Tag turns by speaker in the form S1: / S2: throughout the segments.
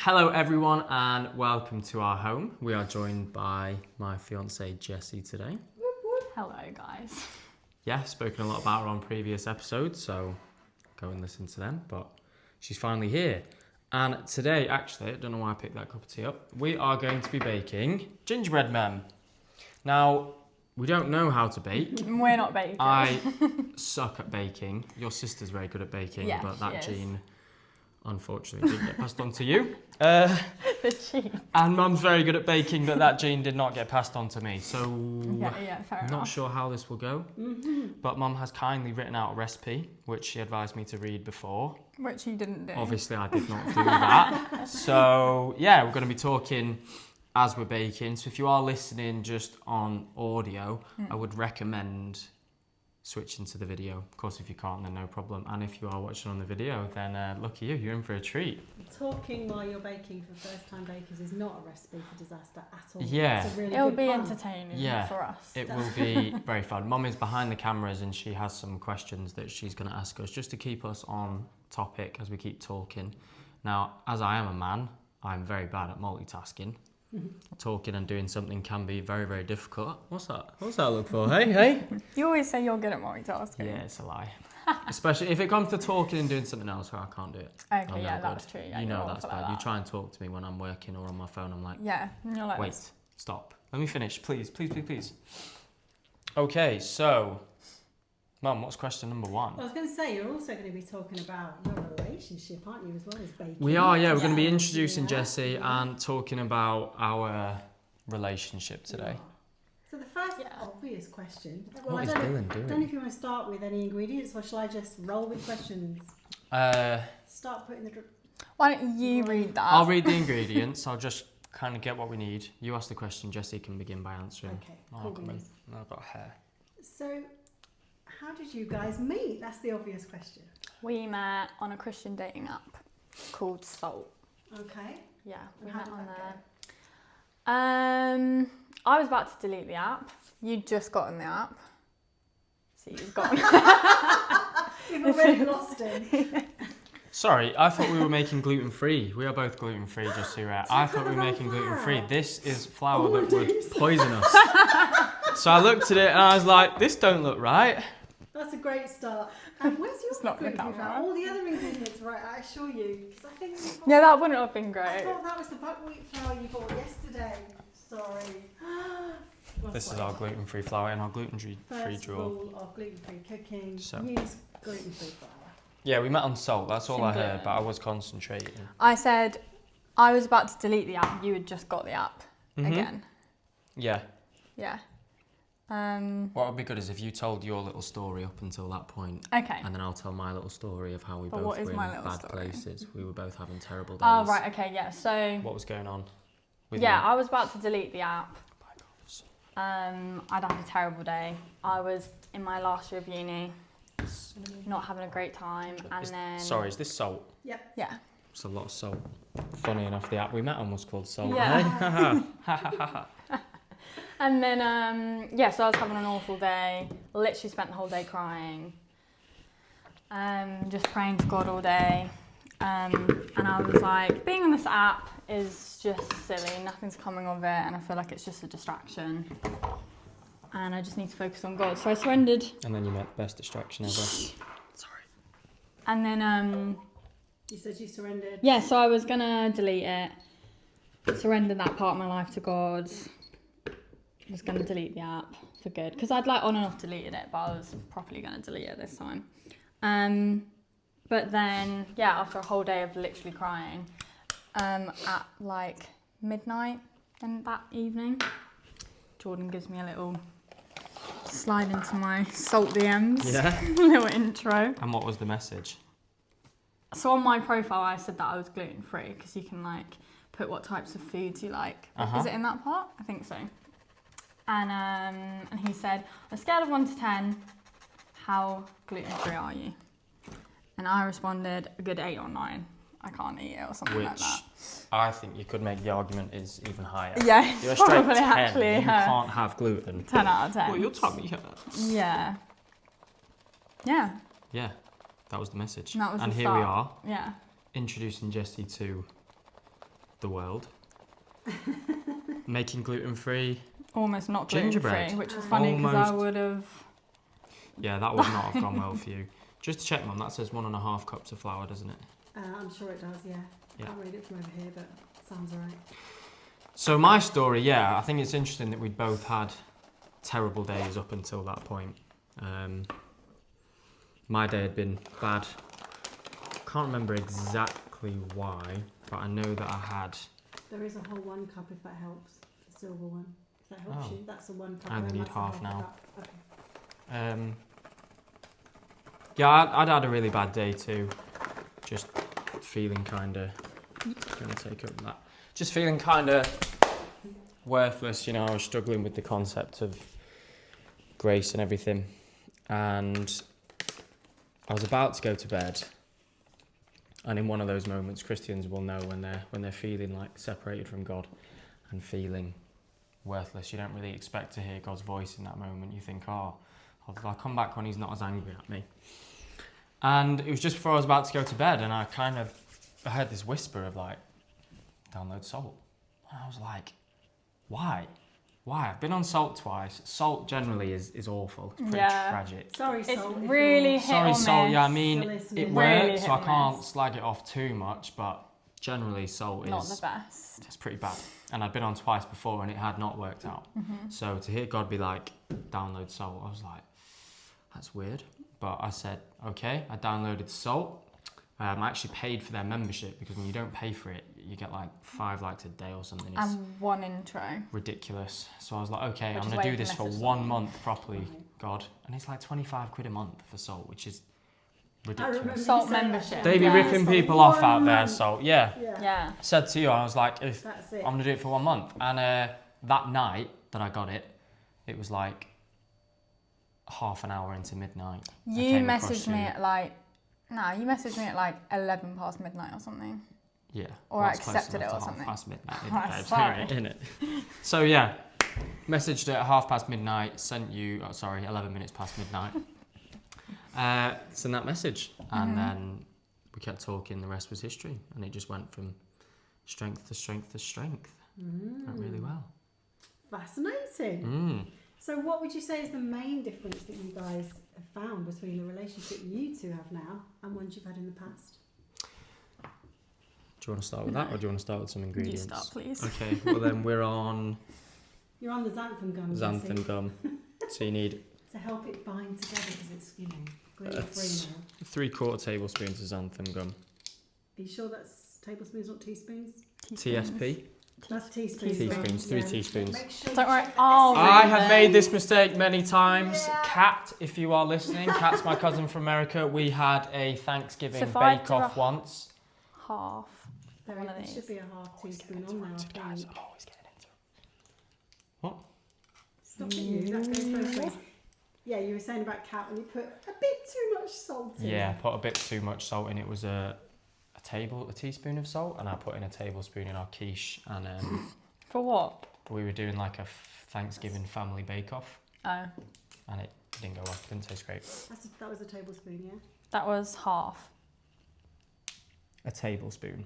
S1: Hello everyone and welcome to our home. We are joined by my fiance Jessie today.
S2: Hello guys.
S1: Yeah, spoken a lot about her on previous episodes, so go and listen to them, but she's finally here. And today, actually, I don't know why I picked that cup of tea up, we are going to be baking gingerbread men. Now, we don't know how to bake.
S2: We're not baking.
S1: I suck at baking. Your sister's very good at baking,
S2: Yeah,
S1: but that
S2: she is.
S1: gene, unfortunately, didn't get passed on to you.
S2: The gene.
S1: And Mum's very good at baking, but that gene did not get passed on to me. So,
S2: Yeah, fair enough.
S1: not sure how this will go. But Mum has kindly written out a recipe, which she advised me to read before.
S2: Which you didn't do.
S1: Obviously, I did not do that. So, yeah, we're going to be talking as we're baking. So if you are listening just on audio, I would recommend switching to the video. Of course, if you can't, then no problem. And if you are watching on the video, then lucky you, you're in for a treat.
S3: Talking while you're baking for first-time bakers is not a recipe for disaster at all.
S1: Yeah.
S3: It's a really
S2: It'll
S3: good
S2: be
S3: fun.
S2: entertaining for us.
S1: It will be very fun. Mum is behind the cameras and she has some questions that she's going to ask us just to keep us on topic as we keep talking. Now, as I am a man, I'm very bad at multitasking. Talking and doing something can be very, very difficult. What's that? What's that look for? Hey?
S2: You always say you're good at multitasking.
S1: Yeah, it's a lie. Especially if it comes to talking and doing something else where I can't do it.
S2: Okay,
S1: I'm
S2: yeah,
S1: no
S2: that's
S1: good.
S2: true. Yeah,
S1: you know
S2: you're
S1: that's
S2: awful
S1: bad.
S2: at
S1: You
S2: that.
S1: try and talk to me when I'm working or on my phone. I'm like,
S2: Yeah, and you're like
S1: wait,
S2: this.
S1: stop. Let me finish, please. Okay, so, Mum, what's question number one?
S3: I was going to say, you're also going to be talking about your relationship, aren't you, as well as baking?
S1: We are, yeah. We're going to be
S3: Yeah.
S1: introducing
S3: Yeah.
S1: Jessie and talking about our relationship today.
S3: So the first
S2: Yeah.
S3: obvious question.
S1: What is
S3: I
S1: Dylan
S3: don't know
S1: doing?
S3: if you want to start with any ingredients or shall I just roll with questions? Start putting the...
S2: Why don't you read that?
S1: I'll read the ingredients. I'll just kind of get what we need. You ask the question, Jessie can begin by answering.
S3: Okay,
S1: I'll
S3: cool
S1: come in.
S3: beans.
S1: I've got hair.
S3: So, how did you guys meet? That's the obvious question.
S2: We met on a Christian dating app called Salt.
S3: Okay.
S2: Yeah, we
S3: How
S2: met
S3: did
S2: on
S3: that
S2: there. I was about to delete the app. You'd just gotten the app. So you've got
S3: You've already lost him.
S1: Sorry, I thought we were making gluten-free. We are both gluten-free, just so you're aware. I thought we were making gluten-free. This is flour that would poison us. So I looked at it and I was like, this don't look right.
S3: That's a great start. And where's your
S2: It's not the
S3: gluten-free
S2: camera.
S3: flour? All the other ingredients, right? I assure you, because I think
S2: Yeah, that wouldn't have been
S3: I
S2: great.
S3: thought that was the buckwheat flour you bought yesterday. Sorry.
S1: This is our gluten-free flour in our gluten-free
S3: First
S1: drawer.
S3: rule of gluten-free cooking:
S1: So.
S3: use gluten-free flour.
S1: Yeah, we met on Salt. That's all I
S2: Simple.
S1: heard, but I was concentrating.
S2: I said I was about to delete the app. You had just got the app again.
S1: Yeah.
S2: Yeah.
S1: What would be good is if you told your little story up until that point,
S2: Okay.
S1: and then I'll tell my little story of how we
S2: But
S1: both
S2: what is
S1: were in
S2: my little
S1: bad
S2: story?
S1: places. We were both having terrible days.
S2: Oh, right. Okay. Yeah. So,
S1: What was going on? With
S2: yeah,
S1: you?
S2: I was about to delete the app. I'd had a terrible day. I was in my last year of uni, not having a great time, and then...
S1: Sorry, is this Salt?
S3: Yep.
S2: Yeah.
S1: It's a lot of salt. Funny enough, the app we met on was called Salt.
S2: Yeah. And then, so I was having an awful day. Literally spent the whole day crying. Just praying to God all day. And I was like, being on this app is just silly. Nothing's coming of it. And I feel like it's just a distraction. And I just need to focus on God. So I surrendered.
S1: And then you met the best distraction ever. Sorry.
S2: And then,
S3: You said you surrendered.
S2: yeah, so I was going to delete it. Surrender that part of my life to God. I was going to delete the app for good. Because I'd like on and off deleted it, but I was properly going to delete it this time. But then, yeah, after a whole day of literally crying, at like midnight then that evening, Jordan gives me a little slide into my Salt DMs.
S1: Yeah.
S2: Little intro.
S1: And what was the message?
S2: So on my profile, I said that I was gluten-free because you can like put what types of foods you like. Is it in that part? I think so. And he said, on a scale of 1 to 10, how gluten-free are you? And I responded, a good 8 or 9. I can't eat it or something like
S1: Which
S2: that.
S1: I think you could make the argument is even higher.
S2: Yeah,
S1: You're a
S2: it's
S1: straight
S2: probably
S1: 10.
S2: actually
S1: You can't have gluten.
S2: 10 out of 10.
S1: Well, your tummy hurts.
S2: Yeah. Yeah.
S1: Yeah, that was the message.
S2: And that was
S1: and
S2: the
S1: here we
S2: start.
S1: are,
S2: Yeah.
S1: introducing Jessie to the world. Making gluten-free.
S2: Almost not
S1: Gingerbread.
S2: gluten-free, which is funny because I
S1: Almost.
S2: would have...
S1: Yeah, that would not have gone well for you. Just to check, Mum, that says 1.5 cups of flour, doesn't it?
S3: I'm sure it does, yeah.
S1: Yeah.
S3: Can't read it from over here, but sounds alright.
S1: So my story, yeah, I think it's interesting that we'd both had terrible days up until that point. My day had been bad. Can't remember exactly why, but I know that I had...
S3: There is a whole 1 cup if that helps. The silver one. If that helps you. That's a 1 cup.
S1: I only
S3: and
S1: need
S3: that's a
S1: half
S3: a
S1: now.
S3: cup. Okay.
S1: Yeah, I'd had a really bad day too. Just feeling kind of... Gonna take up that. Just feeling kind of worthless, you know. I was struggling with the concept of grace and everything. And I was about to go to bed. And in one of those moments, Christians will know when they're feeling like separated from God and feeling worthless. You don't really expect to hear God's voice in that moment. You think, oh, I'll come back when he's not as angry at me. And it was just before I was about to go to bed, and I heard this whisper of like, download Salt. And I was like, why? Why? I've been on Salt twice. Salt generally is awful. It's pretty tragic.
S3: Sorry,
S2: It's
S3: Salt. if
S2: really
S3: you're-
S2: hit
S1: Sorry,
S2: or
S1: Salt. Yeah, I
S2: miss.
S1: mean,
S3: Still listening.
S1: it
S2: Really
S1: works,
S2: hit
S1: so I
S2: or
S1: can't
S2: miss.
S1: slag it off too much, but generally Salt
S2: Not the
S1: is
S2: best.
S1: it's pretty bad. And I'd been on twice before and it had not worked out. So to hear God be like, download Salt, I was like, that's weird. But I said, okay, I downloaded Salt. I actually paid for their membership because when you don't pay for it, you get like 5 likes a day or something. It's
S2: And 1 intro.
S1: ridiculous. So I was like, okay,
S2: Which
S1: I'm
S2: is
S1: going
S2: why
S1: to
S2: you
S1: do this
S2: can
S1: for
S2: message
S1: 1
S2: someone.
S1: month properly, God. And it's like 25 quid a month for Salt, which is
S3: I remember
S1: ridiculous.
S3: you
S2: Salt
S3: saying that,
S2: membership.
S3: Jen.
S1: They be
S2: Yeah.
S1: ripping
S3: For
S1: people off
S3: 1
S1: out there,
S3: month.
S1: Salt. Yeah.
S2: Yeah.
S1: Said to you, I was like, if
S3: That's it.
S1: I'm going to do it for 1 month. And that night that I got it, it was like half an hour into midnight. I
S2: You
S1: came across
S2: messaged me at like... No, you messaged me at like 11 past midnight or something.
S1: Yeah.
S2: Or
S1: well,
S2: I
S1: it's close
S2: accepted
S1: enough
S2: it or
S1: to
S2: something.
S1: midnight,
S2: Oh,
S1: babes,
S2: sorry.
S1: isn't it? So yeah, messaged at midnight, sent you, 11 minutes past midnight. Sent that message, and then we kept talking. The rest was history, and it just went from strength to strength to strength. Went really well.
S3: Fascinating. So what would you say is the main difference that you guys have found between the relationship you two have now and ones you've had in the past?
S1: Do you want to start with that, or do you want to start with some
S2: You
S1: ingredients?
S2: start, please.
S1: Okay. Well, then we're on
S3: You're on the xanthan gum.
S1: xanthan
S3: Jessie,
S1: gum. So you need
S3: to help it bind together because it's gluten
S1: That's-
S3: free now.
S1: 3/4 tablespoons of xanthan gum.
S3: Are you sure that's tablespoons, not teaspoons?
S1: TSP.
S3: That's teaspoons.
S1: Teaspoons, 3 teaspoons.
S3: Make sure
S2: Don't
S3: you
S2: worry,
S3: check the
S2: I'll
S3: recipe.
S1: I have made this mistake many times. Kat, if you are listening, Kat's my cousin from America. We had a Thanksgiving
S2: So if I do
S1: bake-off
S2: a-
S1: once.
S2: Half.
S3: There
S2: One of
S3: should
S2: these.
S3: be a half teaspoon on now. I
S1: Guys,
S3: think.
S1: I'm always getting into it. What?
S3: Stop it, you. That goes both ways. Yeah, you were saying about Kat when you put a bit too much salt in.
S1: Yeah, I put a bit too much salt in. It was a teaspoon of salt, and I put in a tablespoon in our quiche. And
S2: For what?
S1: we were doing like a Thanksgiving family bake-off,
S2: Oh,
S1: and it didn't go well. Didn't taste great.
S3: That was a tablespoon, yeah?
S2: that was half.
S1: A tablespoon.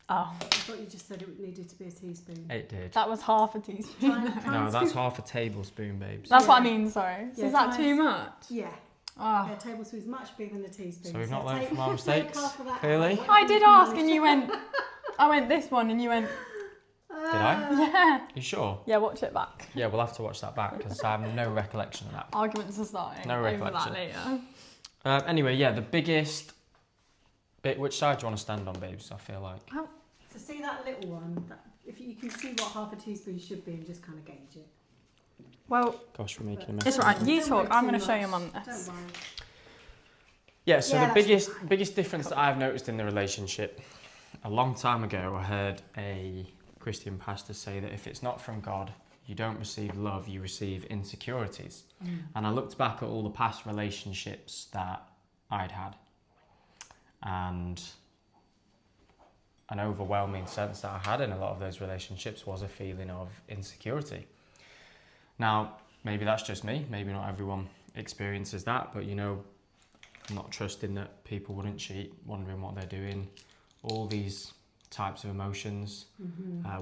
S2: Oh,
S3: I thought you just said it needed to be a teaspoon.
S1: It did.
S2: that was half a teaspoon.
S1: No, that's half a tablespoon, babes.
S2: That's what I
S3: Yeah.
S2: mean, sorry. So
S3: Yeah,
S2: is that
S3: try
S2: too
S3: and-
S2: much?
S3: Yeah.
S2: Oh.
S3: Yeah, a tablespoon's much bigger than a teaspoon.
S1: So we've not learned
S3: take-
S1: from our
S3: take
S1: mistakes,
S3: half of that
S1: clearly.
S3: out.
S2: I did ask and you went, I went this one and you went,
S1: Did I?
S2: yeah.
S1: You sure?
S2: Yeah, watch it back.
S1: Yeah, we'll have to watch that back because I have no recollection of that.
S2: Arguments are starting
S1: No
S2: over that
S1: recollection.
S2: later.
S1: Anyway, yeah, the biggest bit. Which side do you want to stand on, babes? I feel like.
S3: So see that little one? If you can see what half a teaspoon should be and just kind of gauge it.
S2: Well,
S1: Gosh, we're making a mess.
S2: it's
S1: of
S2: right.
S1: it.
S2: You
S3: Don't
S2: talk.
S3: worry
S2: I'm
S3: too
S2: going to show
S3: much.
S2: your mum
S3: Don't
S2: this.
S3: worry.
S1: Yeah. So
S3: Yeah,
S1: the
S3: that's
S1: biggest difference that I've noticed in the relationship, a long time ago, I heard a Christian pastor say that if it's not from God, you don't receive love, you receive insecurities. And I looked back at all the past relationships that I'd had, and an overwhelming sense that I had in a lot of those relationships was a feeling of insecurity. Now, maybe that's just me, maybe not everyone experiences that, but you know, not trusting that people wouldn't cheat, wondering what they're doing, all these types of emotions,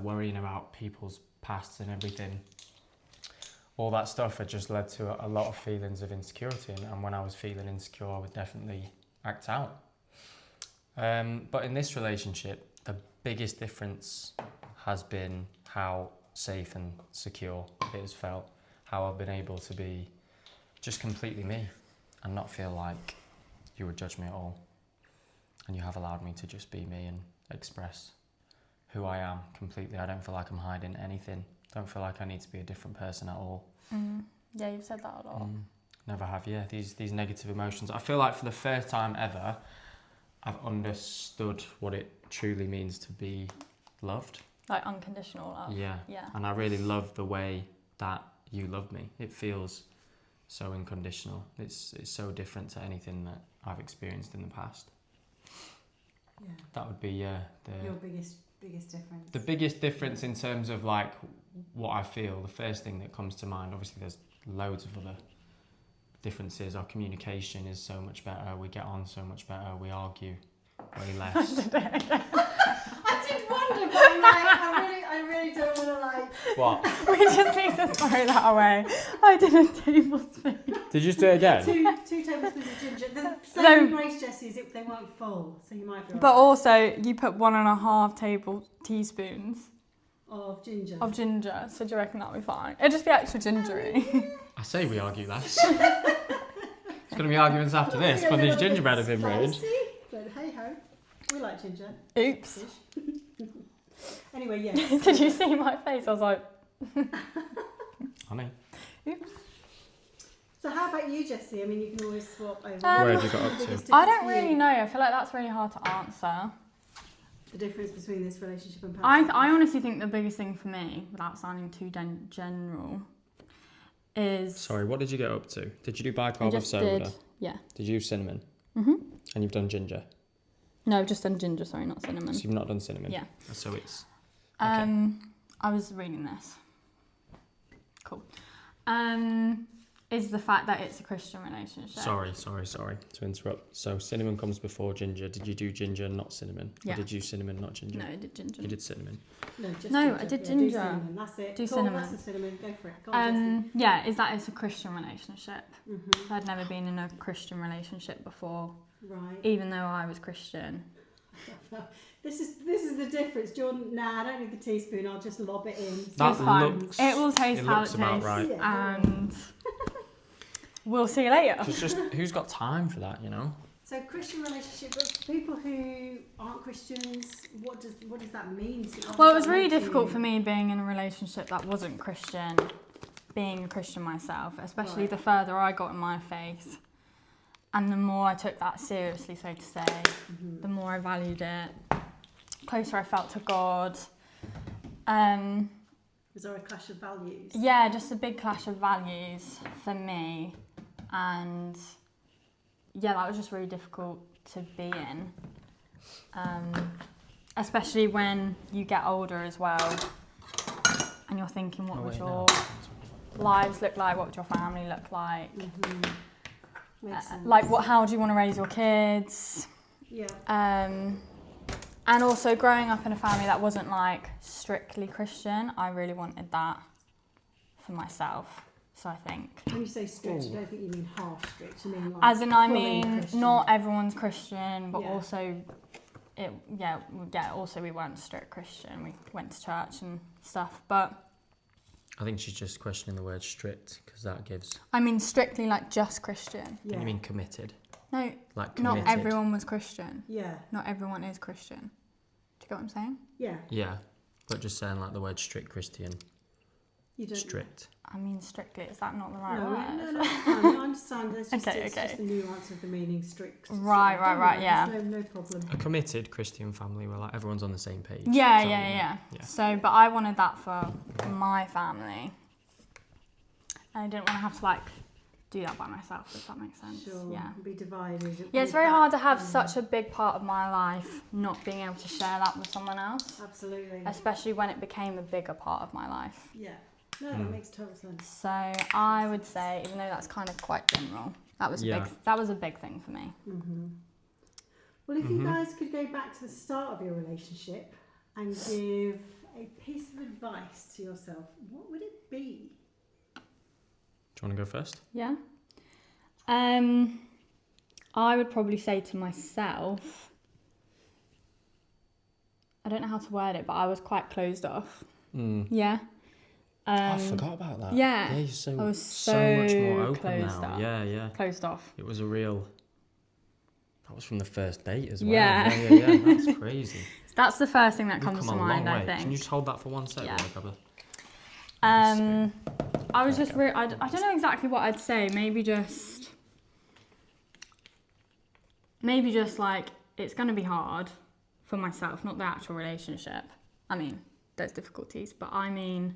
S1: worrying about people's pasts and everything. All that stuff had just led to a lot of feelings of insecurity, and when I was feeling insecure, I would definitely act out. But in this relationship, the biggest difference has been how safe and secure it has felt, how I've been able to be just completely me and not feel like you would judge me at all. And you have allowed me to just be me and express who I am completely. I don't feel like I'm hiding anything. Don't feel like I need to be a different person at all.
S2: Yeah, you've said that a lot.
S1: Never have, yeah. These negative emotions. I feel like for the first time ever, I've understood what it truly means to be loved.
S2: Like unconditional love.
S1: Yeah. And I really love the way that you love me. It feels so unconditional. It's so different to anything that I've experienced in the past.
S3: Yeah.
S1: That would be
S3: Your biggest difference.
S1: the biggest difference in terms of like what I feel. The first thing that comes to mind, obviously there's loads of other differences. Our communication is so much better. We get on so much better. We argue way less.
S3: I did wonder, but I'm like, I really don't want to like.
S1: What?
S2: We just need to throw that away. I did a tablespoon.
S1: Did you just do it again?
S3: Two tablespoons of ginger. The same Grace Jessie's, they weren't full, so you might be.
S2: But also, you put 1.5 teaspoons
S3: of ginger.
S2: So do you reckon that'll be fine? It'll just be extra gingery.
S1: I say we argue less. There's going to be arguments after this when these gingerbread have been made.
S3: But hey ho, we like ginger.
S2: Oops.
S3: Anyway, yes.
S2: Did you see my face? I was like,
S1: Honey.
S2: oops.
S3: So how about you, Jessie? I mean, you can always swap over.
S1: Where have you got up to?
S2: I don't really know. I feel like that's really hard to answer.
S3: The difference between this relationship and past.
S2: I honestly think the biggest thing for me, without sounding too general, is...
S1: Sorry, what did you get up to? Did you do
S2: I
S1: bicarb of
S2: just
S1: soda?
S2: did, yeah.
S1: Did you use cinnamon?
S2: Mm-hmm.
S1: And you've done ginger?
S2: No, I've just done ginger, sorry, not cinnamon.
S1: So you've not done cinnamon?
S2: Yeah.
S1: So it's...
S2: I was reading this. Cool. Is the fact that it's a Christian relationship.
S1: Sorry to interrupt. So cinnamon comes before ginger. Did you do ginger, not cinnamon?
S2: Yeah.
S1: Or did you cinnamon, not ginger?
S2: No, I did ginger.
S1: You did cinnamon.
S3: No, just
S2: No,
S3: ginger.
S2: I did
S3: Yeah,
S2: ginger.
S3: Do cinnamon. That's it.
S2: Do
S3: Cool,
S2: cinnamon.
S3: That's the cinnamon. Go for it. Go on,
S2: Yeah, is that it's a Christian relationship.
S3: Jessie.
S2: So I'd never been in a Christian relationship before,
S3: Right.
S2: even though I was Christian.
S3: This is the difference, Jordan. Nah, I don't need the teaspoon. I'll just lob it in.
S1: That
S2: It's fine.
S1: looks-
S2: It will taste
S1: it
S2: how
S1: looks
S2: it
S1: about
S2: tastes,
S1: right.
S3: Yeah.
S2: and we'll see you later.
S1: It's just who's got time for that, you know?
S3: So Christian relationship, but people who aren't Christians, what does that mean?
S2: Well, it was really difficult for me being in a relationship that wasn't Christian, being a Christian myself, especially
S3: Right.
S2: the further I got in my faith. And the more I took that seriously, so to say, the more I valued it, closer I felt to God.
S3: Was there a clash of values?
S2: Yeah, just a big clash of values for me. And yeah, that was just really difficult to be in. Especially when you get older as well. And you're thinking, what would your lives look like? What would your family look like?
S3: Makes sense.
S2: Like, how do you want to raise your kids?
S3: Yeah.
S2: And also growing up in a family that wasn't like strictly Christian, I really wanted that for myself. So I think,
S3: When you say strict, you don't think you mean half strict. You mean like
S2: as in, I
S3: fully
S2: mean,
S3: Christian.
S2: not everyone's Christian, but
S3: Yeah.
S2: also, also we weren't strict Christian. We went to church and stuff, but
S1: I think she's just questioning the word strict because that gives...
S2: I mean strictly like just Christian.
S3: Yeah.
S1: You mean committed?
S2: No,
S1: Like committed?
S2: not everyone was Christian.
S3: Yeah.
S2: Not everyone is Christian. Do you get what I'm saying?
S3: Yeah.
S1: Yeah, but just saying like the word strict Christian.
S3: You don't.
S1: Strict.
S2: I mean strictly, is that not the right
S3: No,
S2: word?
S3: no, I understand. There's just,
S2: Okay,
S3: it's
S2: okay.
S3: just the nuance of the meaning strict.
S2: Right,
S3: Don't worry,
S2: yeah.
S3: there's No problem.
S1: A committed Christian family where like everyone's on the same page.
S2: Yeah,
S1: So,
S2: yeah.
S1: yeah.
S2: So, but I wanted that for my family. And I didn't want to have to like do that by myself, if that makes sense.
S3: Sure.
S2: Yeah.
S3: Be divided.
S2: Yeah, it's very hard to have such a big part of my life not being able to share that with someone else,
S3: Absolutely.
S2: especially when it became a bigger part of my life.
S3: Yeah. No, that makes total sense.
S2: So I would say, even though that's kind of quite general, that was a big thing for me.
S3: Well, if you guys could go back to the start of your relationship, and give a piece of advice to yourself, what would it be?
S1: Do you want to go first?
S2: Yeah. I would probably say to myself, I don't know how to word it, but I was quite closed off. Yeah.
S1: I forgot about that.
S2: Yeah.
S1: Yeah, you're
S2: I was
S1: so much more open
S2: closed
S1: now.
S2: off.
S1: Yeah.
S2: Closed off.
S1: It was a real... That was from the first date as well.
S2: Yeah.
S1: Yeah. That's crazy.
S2: That's the first thing that
S1: You've
S2: comes
S1: come
S2: to
S1: a
S2: mind,
S1: long
S2: I
S1: way.
S2: think.
S1: Can you just hold that for 1 second?
S2: Yeah.
S1: Grab
S2: I was just I don't know exactly what I'd say. Maybe just like, it's going to be hard for myself, not the actual relationship. I mean, there's difficulties, but I mean,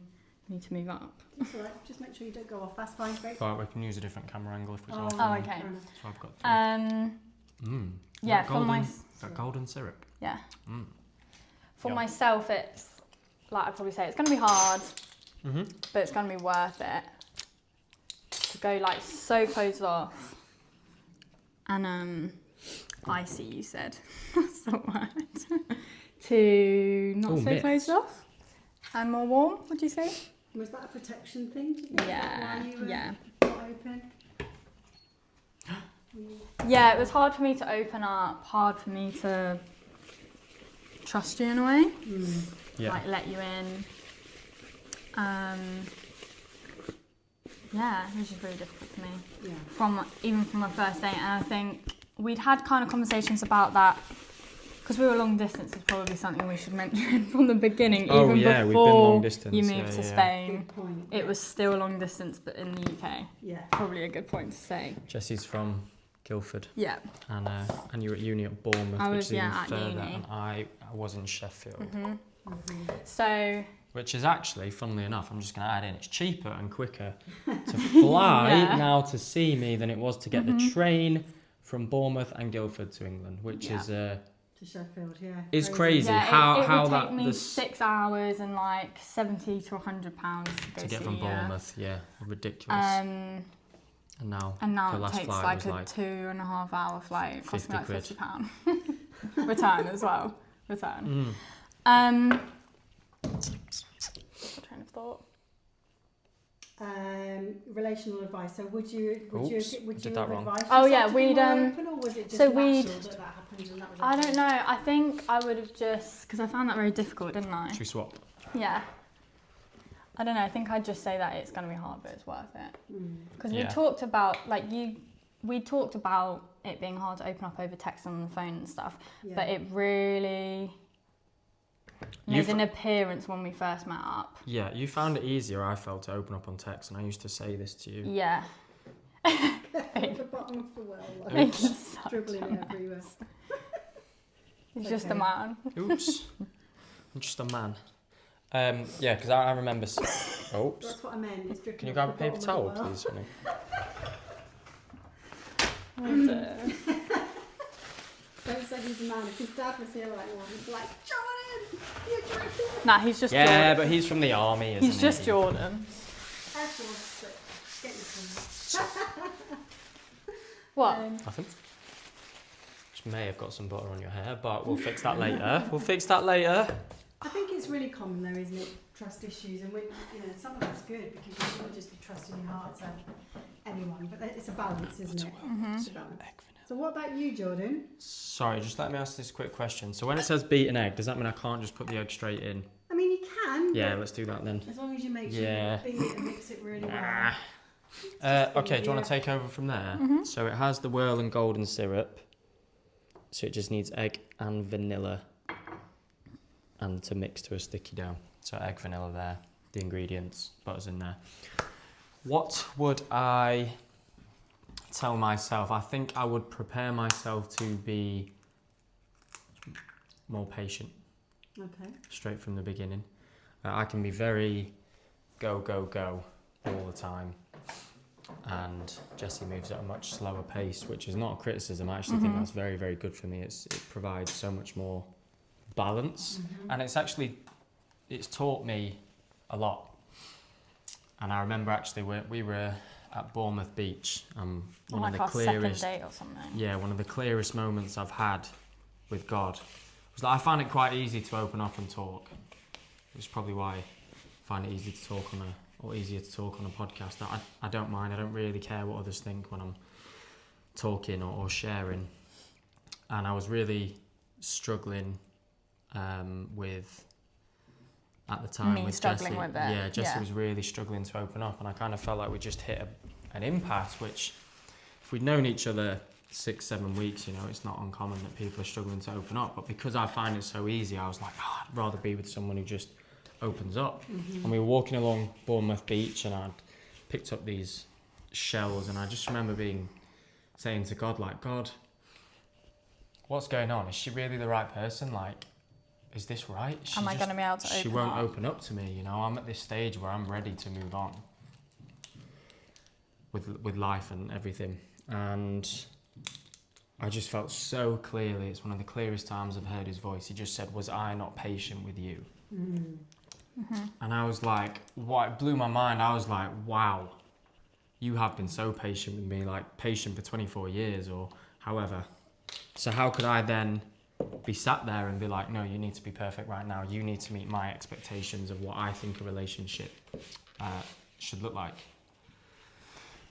S2: I need to move up.
S3: That's all right. Just make sure you don't go off. That's fine. Great.
S1: Right, we can use a different camera angle if we can.
S2: Oh, okay.
S1: So I've got 3.
S2: Yeah,
S1: That
S2: for my...
S1: that golden syrup.
S2: Yeah. For
S1: Yeah.
S2: myself, it's, like I'd probably say, it's going to be hard,
S1: Mm-hmm.
S2: but it's going to be worth it to go like so closed off and icy, you said. That's the word. To not so
S1: mixed.
S2: closed off and more warm, would you say?
S3: Was that a protection thing? Is
S2: Yeah,
S3: that why you were
S2: yeah.
S3: not open?
S2: Yeah, it was hard for me to open up, hard for me to trust you in a way,
S1: Yeah.
S2: like let you in. Yeah, it was just really difficult for me.
S3: Yeah.
S2: Even from my first date, and I think we'd had kind of conversations about that because we were long distance. Is probably something we should mention from the beginning.
S1: Oh,
S2: even
S1: yeah, we've been
S2: before
S1: long distance,
S2: you moved to
S1: yeah.
S2: Spain,
S3: Good point.
S2: it was still long distance, but in the UK.
S3: Yeah.
S2: Probably a good point to say.
S1: Jessie's from Guildford,
S2: Yeah.
S1: and you were at uni at Bournemouth,
S2: I
S1: which
S2: was,
S1: is even
S2: at
S1: further,
S2: uni.
S1: and I was in Sheffield.
S2: So
S1: Which is actually, funnily enough, I'm just going to add in, it's cheaper and quicker to fly
S2: Yeah.
S1: now to see me than it was to get the train from Bournemouth and Guildford to England, which
S2: Yeah.
S1: is
S3: To Sheffield, yeah.
S1: is crazy.
S2: yeah,
S1: how
S2: it
S1: how
S2: would
S1: that
S2: take me
S1: the
S2: 6 hours and like £70 to £100 to go
S1: to get
S2: see,
S1: from
S2: yeah.
S1: Bournemouth, yeah, ridiculous.
S2: And
S1: now
S2: now
S1: the
S2: it
S1: last
S2: takes
S1: flight
S2: like
S1: was
S2: a
S1: like
S2: 2.5 hour flight. It cost me like
S1: 50
S2: £50. Return as well. Return. Train of thought.
S3: Relational advice. So would you
S1: Oops,
S3: would
S1: did
S3: you
S1: that
S3: have
S1: wrong.
S3: advised
S2: Oh,
S3: yourself
S2: yeah,
S3: to be
S2: we'd,
S3: more open, or was it just
S2: so
S3: natural
S2: we'd-
S3: that happened and that was
S2: I
S3: okay?
S2: don't know. I think I would have just, because I found that very difficult, didn't I?
S1: should we swap?
S2: Yeah. I don't know. I think I'd just say that it's going to be hard, but it's worth it. Because we
S1: Yeah.
S2: talked about, we talked about it being hard to open up over text and on the phone and stuff,
S3: Yeah.
S2: but it really made an appearance when we first met up.
S1: Yeah, you found it easier, I felt, to open up on text, and I used to say this to you.
S2: Yeah.
S3: At the bottom of the well, like,
S2: Thank you so
S3: dribbling it everywhere.
S2: He's just a
S3: okay.
S2: man.
S1: Oops. I'm just a man. Yeah, because I remember... Oops.
S3: That's what I meant. It's dripping
S1: Can you
S3: off
S1: grab a
S3: the
S1: paper
S3: bottom
S1: towel,
S3: of the well.
S1: please, honey?
S3: Don't say he's a man. If his dad was here right now, he'd be like, Jordan, you're dripping.
S2: Nah, he's just
S1: Yeah,
S2: Jordan.
S1: but he's from the army, isn't he?
S2: He's just Jordan.
S3: Air Force, but get your
S2: What?
S1: Nothing. Which may have got some butter on your hair, but we'll fix that later. We'll fix that later.
S3: I think it's really common though, isn't it? Trust issues, and when some of it's good because you shouldn't just be trusting your heart to anyone, but it's a balance, isn't it? It's a balance. So what about you, Jordan?
S1: Sorry, just let me ask this quick question. So when it says beat an egg, does that mean I can't just put the egg straight in?
S3: I mean, you can.
S1: Yeah,
S3: but
S1: let's do that then.
S3: as long as you make sure
S1: Yeah.
S3: you beat it and mix it really well.
S1: Ah.
S3: just
S1: Okay, do you want
S3: easier.
S1: to take over from there? So it has the whirl and golden syrup. So it just needs egg and vanilla and to mix to a sticky dough. So egg, vanilla there, the ingredients, butter's in there. What would I tell myself? I think I would prepare myself to be more patient
S3: Okay.
S1: straight from the beginning. I can be very go, go, go all the time. And Jessie moves at a much slower pace, which is not a criticism. I actually think that's very, very good for me. It provides so much more balance. And it's taught me a lot. And I remember actually we were at Bournemouth Beach. One
S2: Like
S1: of
S2: our
S1: the clearest,
S2: second date or something.
S1: yeah, one of the clearest moments I've had with God was that I find it quite easy to open up and talk. Which is probably why I find it easy to talk easier to talk on a podcast. I don't mind. I don't really care what others think when I'm talking or sharing. And I was really struggling with, at the time, with
S2: struggling
S1: Jessie.
S2: with it.
S1: Yeah, Jessie was really struggling to open up, and I kind of felt like we just hit an impasse, which if we'd known each other 6-7 weeks, it's not uncommon that people are struggling to open up. But because I find it so easy, I was like, I'd rather be with someone who just opens up.
S3: Mm-hmm.
S1: And we were walking along Bournemouth Beach, and I'd picked up these shells, and I just remember saying to God, like, God, what's going on? Is she really the right person? Like, is this right?
S2: Am I going to be able to open up?
S1: She won't open up to me, I'm at this stage where I'm ready to move on with life and everything. And I just felt so clearly, it's one of the clearest times I've heard his voice. He just said, was I not patient with you?
S2: Mm-hmm.
S1: And I was like, what? It blew my mind. I was like, wow, you have been so patient with me, like patient for 24 years or however. So how could I then be sat there and be like, no, you need to be perfect right now. You need to meet my expectations of what I think a relationship should look like.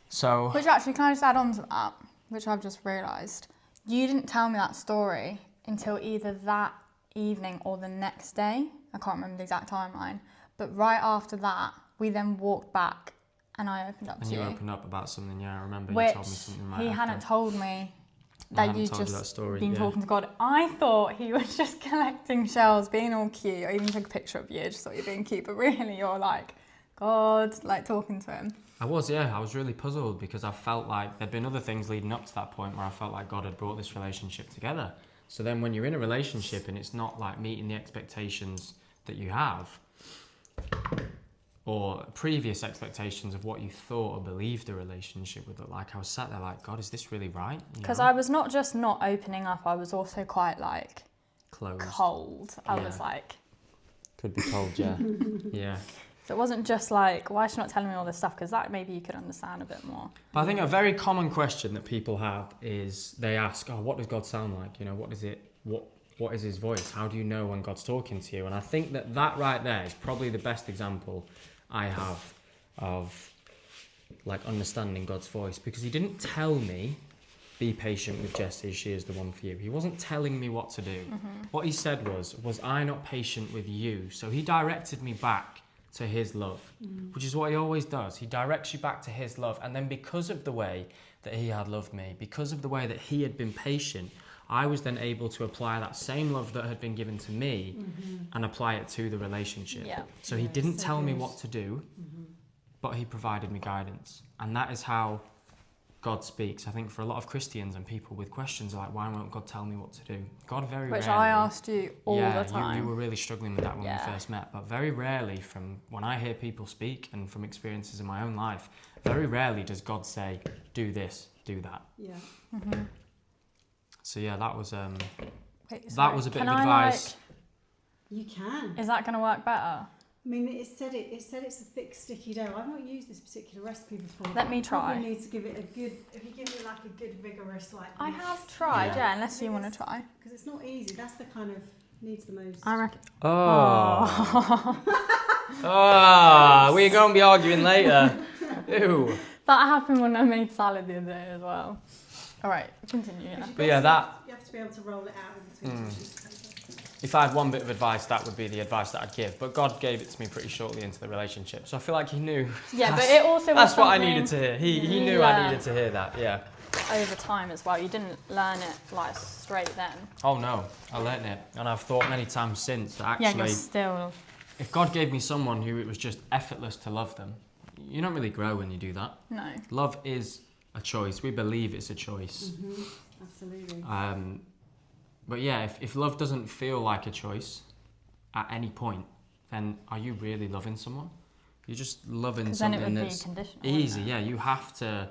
S1: So,
S2: which actually, can I just add on to that, which I've just realised? You didn't tell me that story until either that evening or the next day. I can't remember the exact timeline. But right after that, we then walked back and I opened up to you.
S1: And you opened up about something, yeah, I remember
S2: which
S1: you told me something right
S2: he
S1: after.
S2: hadn't told me that you'd just been talking to God. I thought he was just collecting shells, being all cute. I even took a picture of you, I just thought you were being cute. But really, you're like, God, like talking to him.
S1: I was really puzzled because I felt like there'd been other things leading up to that point where I felt like God had brought this relationship together. So then when you're in a relationship and it's not like meeting the expectations that you have or previous expectations of what you thought or believed a relationship would look like, I was sat there like, God, is this really right?
S2: Because I was not just not opening up, I was also quite like
S1: closed.
S2: Cold. I was like...
S1: Could be cold, yeah. Yeah.
S2: So it wasn't just like, why is she not telling me all this stuff? Because that maybe you could understand a bit more.
S1: But I think a very common question that people have is they ask, oh, what does God sound like? What is it? What is his voice? How do you know when God's talking to you? And I think that right there is probably the best example I have of like understanding God's voice, because he didn't tell me, be patient with Jessie, she is the one for you. He wasn't telling me what to do. Mm-hmm. What he said was I not patient with you? So he directed me back to his love, which is what he always does. He directs you back to his love. And then because of the way that he had loved me, because of the way that he had been patient, I was then able to apply that same love that had been given to me and apply it to the relationship.
S2: Yeah.
S1: So he didn't tell me what to do, but he provided me guidance. And that is how God speaks. I think for a lot of Christians and people with questions like, why won't God tell me what to do? God very rarely...
S2: Which I asked you all the time.
S1: You were really struggling with that when we first met. But very rarely, from when I hear people speak and from experiences in my own life, very rarely does God say, do this, do that.
S3: Yeah.
S2: Mm-hmm.
S1: So yeah, that was
S2: Wait,
S1: that was a bit of advice.
S3: You can.
S2: Is that going to work better?
S3: I mean, it said it's a thick, sticky dough. I've not used this particular recipe before.
S2: Let me try.
S3: You need to give it a good. If you give it like a good vigorous, like.
S2: I have tried, yeah. Unless you want to try.
S3: Because it's not easy. That's the kind of needs the most.
S2: I reckon.
S1: Oh. Oh, we're going to be arguing later. Ew.
S2: That happened when I made salad the other day as well. All right, continue. Yeah.
S1: But yeah, that.
S3: You have to be able to roll it out in between dishes.
S1: If I had one bit of advice, that would be the advice that I'd give. But God gave it to me pretty shortly into the relationship, so I feel like he knew.
S2: Yeah, but it also was
S1: that's what I needed to hear. He knew I needed to hear that. Yeah.
S2: Over time as well, you didn't learn it like straight then.
S1: Oh no, I learned it, and I've thought many times since that actually.
S2: Yeah, you're still.
S1: If God gave me someone who it was just effortless to love them, you don't really grow when you do that.
S2: No.
S1: Love is a choice. We believe it's a choice.
S3: Mm-hmm. Absolutely.
S1: But yeah, if love doesn't feel like a choice at any point, then are you really loving someone? You're just loving something that's easy. Yeah, you have to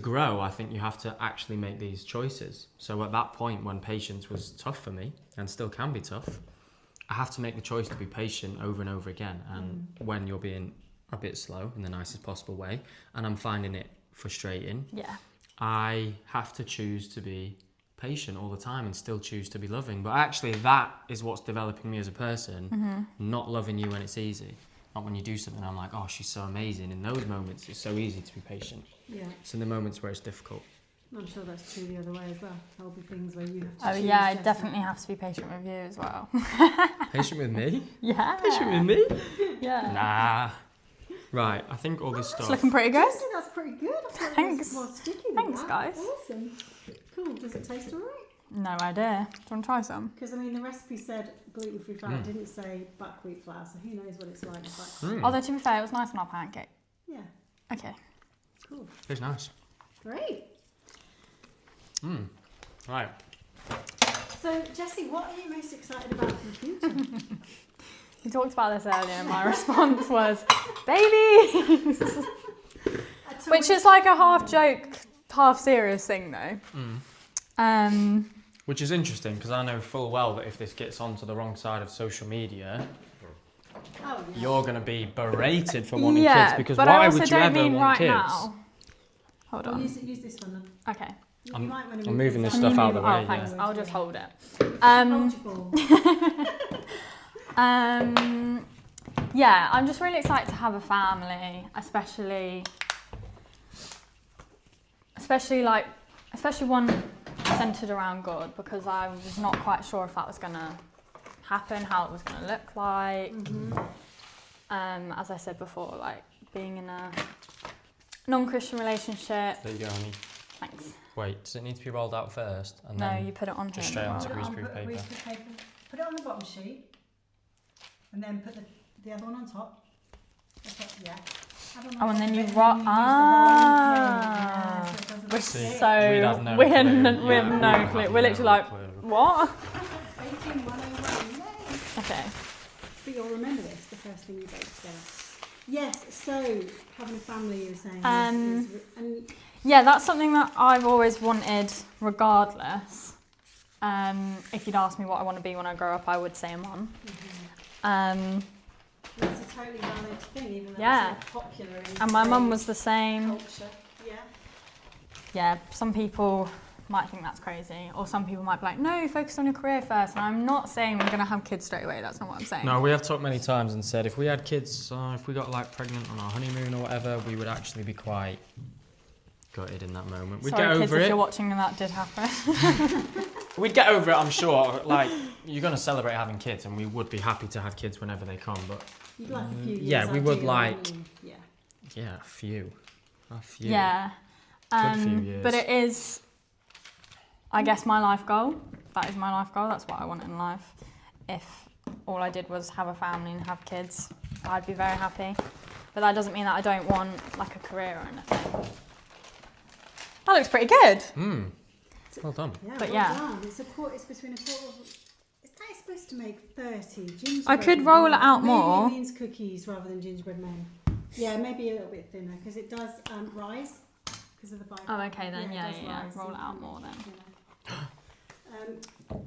S1: grow. I think you have to actually make these choices. So at that point, when patience was tough for me and still can be tough, I have to make the choice to be patient over and over again. And when you're being a bit slow in the nicest possible way, and I'm finding it frustrating,
S2: yeah,
S1: I have to choose to be patient all the time and still choose to be loving. But actually, that is what's developing me as a person. Not loving you when it's easy. Not when you do something, I'm like, oh, she's so amazing. In those moments, it's so easy to be patient.
S3: Yeah.
S1: It's in the moments where it's difficult.
S3: I'm sure that's true the other way as well. There'll be things where you have to
S2: Oh
S3: choose.
S2: yeah, I
S3: Jessie.
S2: definitely have to be patient with you as well.
S1: Patient with me?
S2: Yeah.
S1: Patient with me?
S2: Yeah.
S1: Nah. Right, I think all this
S2: It's
S1: stuff...
S2: looking pretty good.
S3: Jessie, that's pretty good. I thought it
S2: Thanks.
S3: was more sticky than
S2: Thanks,
S3: that.
S2: guys.
S3: Awesome. Cool. Does it taste alright?
S2: No idea. Do you want to try some?
S3: Because I mean, the recipe said gluten-free flour. It didn't say buckwheat flour, so who knows what it's like. But
S2: Although to be fair, it was nice on our pancake.
S3: yeah,
S2: Okay.
S3: cool.
S1: It's nice.
S3: Great.
S1: Right.
S3: So, Jessie, what are you most excited about for the future?
S2: We talked about this earlier and my response was, baby! Which is like a half joke, half serious thing though.
S1: Which is interesting because I know full well that if this gets onto the wrong side of social media,
S3: Oh, yeah.
S1: you're going to be berated for wanting
S2: yeah,
S1: kids because
S2: but
S1: why
S2: I also
S1: would you
S2: don't
S1: ever
S2: mean
S1: want
S2: right
S1: kids?
S2: now. Hold
S3: Well,
S2: on.
S3: use this one then.
S2: Okay.
S3: You
S1: I'm-
S3: might want to
S1: I'm
S3: move
S1: moving this
S3: out.
S1: stuff
S2: Can you
S1: out of the
S2: move-
S1: way,
S2: Oh, thanks.
S1: yeah.
S2: I'll just hold it.
S3: Hold your ball.
S2: Yeah, I'm just really excited to have a family, especially one centered around God, because I was not quite sure if that was going to happen, how it was going to look like. As I said before, like being in a non-Christian relationship.
S1: There you go, honey.
S2: Thanks.
S1: Wait, does it need to be rolled out first? And
S2: No,
S1: then
S2: you put it on
S1: just
S2: here.
S1: straight
S2: and
S1: onto
S2: roll it
S1: greaseproof
S2: on.
S1: paper.
S3: Greaseproof paper. Put it on the bottom sheet, and then put the other one on top. Yeah. Have one on
S2: Oh, and
S3: top
S2: then
S3: of
S2: you
S3: it, and
S2: roll.
S3: then you use the rolling pin. Yeah,
S2: Ah.
S3: so it doesn't
S2: We're
S3: stick.
S2: so
S1: We'd have no
S2: we
S1: clue.
S2: have
S1: Yeah,
S2: no
S1: we'd
S2: clue.
S1: have
S2: We're literally
S1: no
S2: like,
S1: clue.
S2: what?
S3: Baking 101, yay!
S2: Okay.
S3: But you'll remember this, the first thing you bake together. Yes, so having a family, you were saying. And
S2: Yeah, that's something that I've always wanted, regardless. If you'd asked me what I want to be when I grow up, I would say a mum.
S3: it's a totally valid thing, even though
S2: Yeah.
S3: it's not popular in
S2: And my mum
S3: today's
S2: was the same.
S3: culture. Yeah.
S2: Yeah, some people might think that's crazy, or some people might be like, no, focus on your career first. And I'm not saying we're going to have kids straight away. That's not what I'm saying.
S1: No, we have talked many times and said if we had kids, if we got like pregnant on our honeymoon or whatever, we would actually be quite gutted in that moment. We'd
S2: Sorry,
S1: get
S2: kids,
S1: over
S2: if
S1: it.
S2: you're watching and that did happen.
S1: We'd get over it, I'm sure. Like, you're going to celebrate having kids, and we would be happy to have kids whenever they come. But
S3: You'd like a few years.
S1: yeah, we would
S3: ideally,
S1: like-
S3: wouldn't you? Yeah.
S1: yeah, a few.
S2: Yeah.
S1: Good few years.
S2: But it is, I guess, my life goal. That is my life goal. That's what I want in life. If all I did was have a family and have kids, I'd be very happy. But that doesn't mean that I don't want like a career or anything. That looks pretty good.
S1: Well done.
S3: Yeah,
S2: But
S3: well
S2: yeah.
S3: done. It's between a quarter of. Is that supposed to make 30 gingerbread?
S2: I could roll it out
S3: maybe
S2: more.
S3: Maybe it means cookies rather than gingerbread men. Yeah, maybe a little bit thinner because it does rise because of the Bible.
S2: Oh, okay then.
S3: it
S2: Yeah,
S3: does
S2: yeah.
S3: rise,
S2: Roll
S3: so
S2: it
S3: you
S2: out
S3: can
S2: more
S3: make,
S2: then.
S3: you know.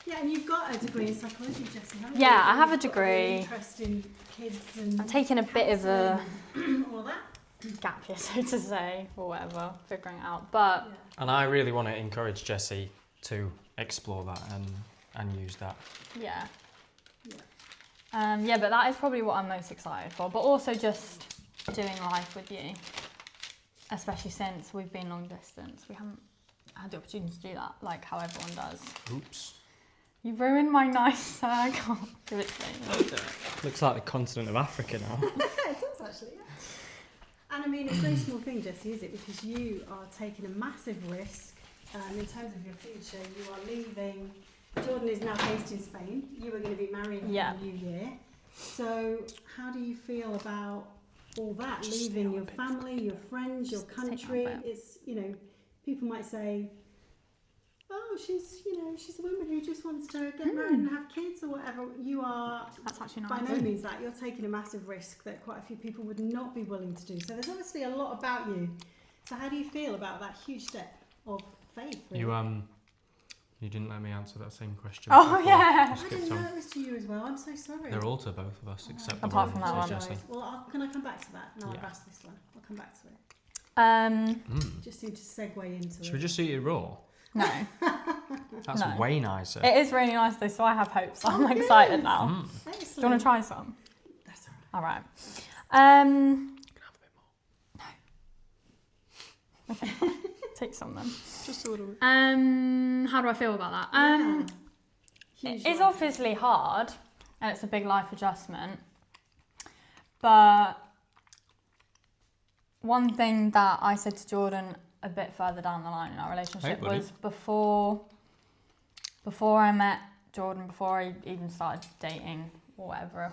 S3: Yeah, and you've got a degree in psychology, Jessie, haven't you?
S2: Yeah, I have a
S3: You've got real
S2: degree.
S3: interest in kids and
S2: I'm taking a bit of a
S3: counselling, all that.
S2: gap year, so to say, or whatever, figuring it out. But
S3: Yeah.
S1: And I really want to encourage Jessie to explore that and use that.
S2: yeah.
S3: Yeah.
S2: Yeah, but that is probably what I'm most excited for. But also just doing life with you, especially since we've been long distance. We haven't had the opportunity to do that, like how everyone does.
S1: Oops.
S2: You've ruined my nice circle. Give it to me.
S1: Looks like the continent of Africa now.
S3: It does actually, yeah. And I mean, it's no small thing, Jessie, is it? Because you are taking a massive risk in terms of your future. You are leaving. Jordan is now based in Spain. You are going to be marrying him
S2: Yeah.
S3: in the new year. So, how do you feel about all that?
S1: Just stay
S3: Leaving
S1: on
S3: your
S1: a bit.
S3: family, your friends, your
S2: Just take it on a
S3: country.
S2: bit.
S3: It's, you know, people might say, oh, she's a woman who just wants to get married and have kids or whatever. You are
S2: That's actually
S3: by
S2: nice.
S3: no means that. You're taking a massive risk that quite a few people would not be willing to do. So there's obviously a lot about you. So how do you feel about that huge step of faith? Really?
S1: You didn't let me answer that same question.
S2: Oh,
S1: before.
S2: yeah.
S1: You
S3: I
S1: skipped
S3: didn't
S1: on.
S3: know it was to you as well. I'm so sorry.
S1: They're all to both of us except the
S2: Apart from that one.
S1: says Jessie.
S3: Well, can I come back to that? No,
S1: Yeah.
S3: I've asked this one. I'll come back to it.
S2: Um,
S3: Just seem to segue into
S1: Should
S3: it.
S1: we just eat it raw?
S2: No.
S1: That's
S2: No.
S1: way nicer.
S2: It is really nice though, so I have hope. So I'm excited now.
S3: Excellent.
S2: Do you want to try some?
S3: That's all right.
S2: All right. Okay, fine. Take some then.
S1: Just a little bit.
S2: How do I feel about that?
S3: Huge
S2: It's
S3: life.
S2: obviously hard, and it's a big life adjustment. But one thing that I said to Jordan a bit further down the line in our relationship
S1: buddy.
S2: was before I met Jordan, before I even started dating or whatever,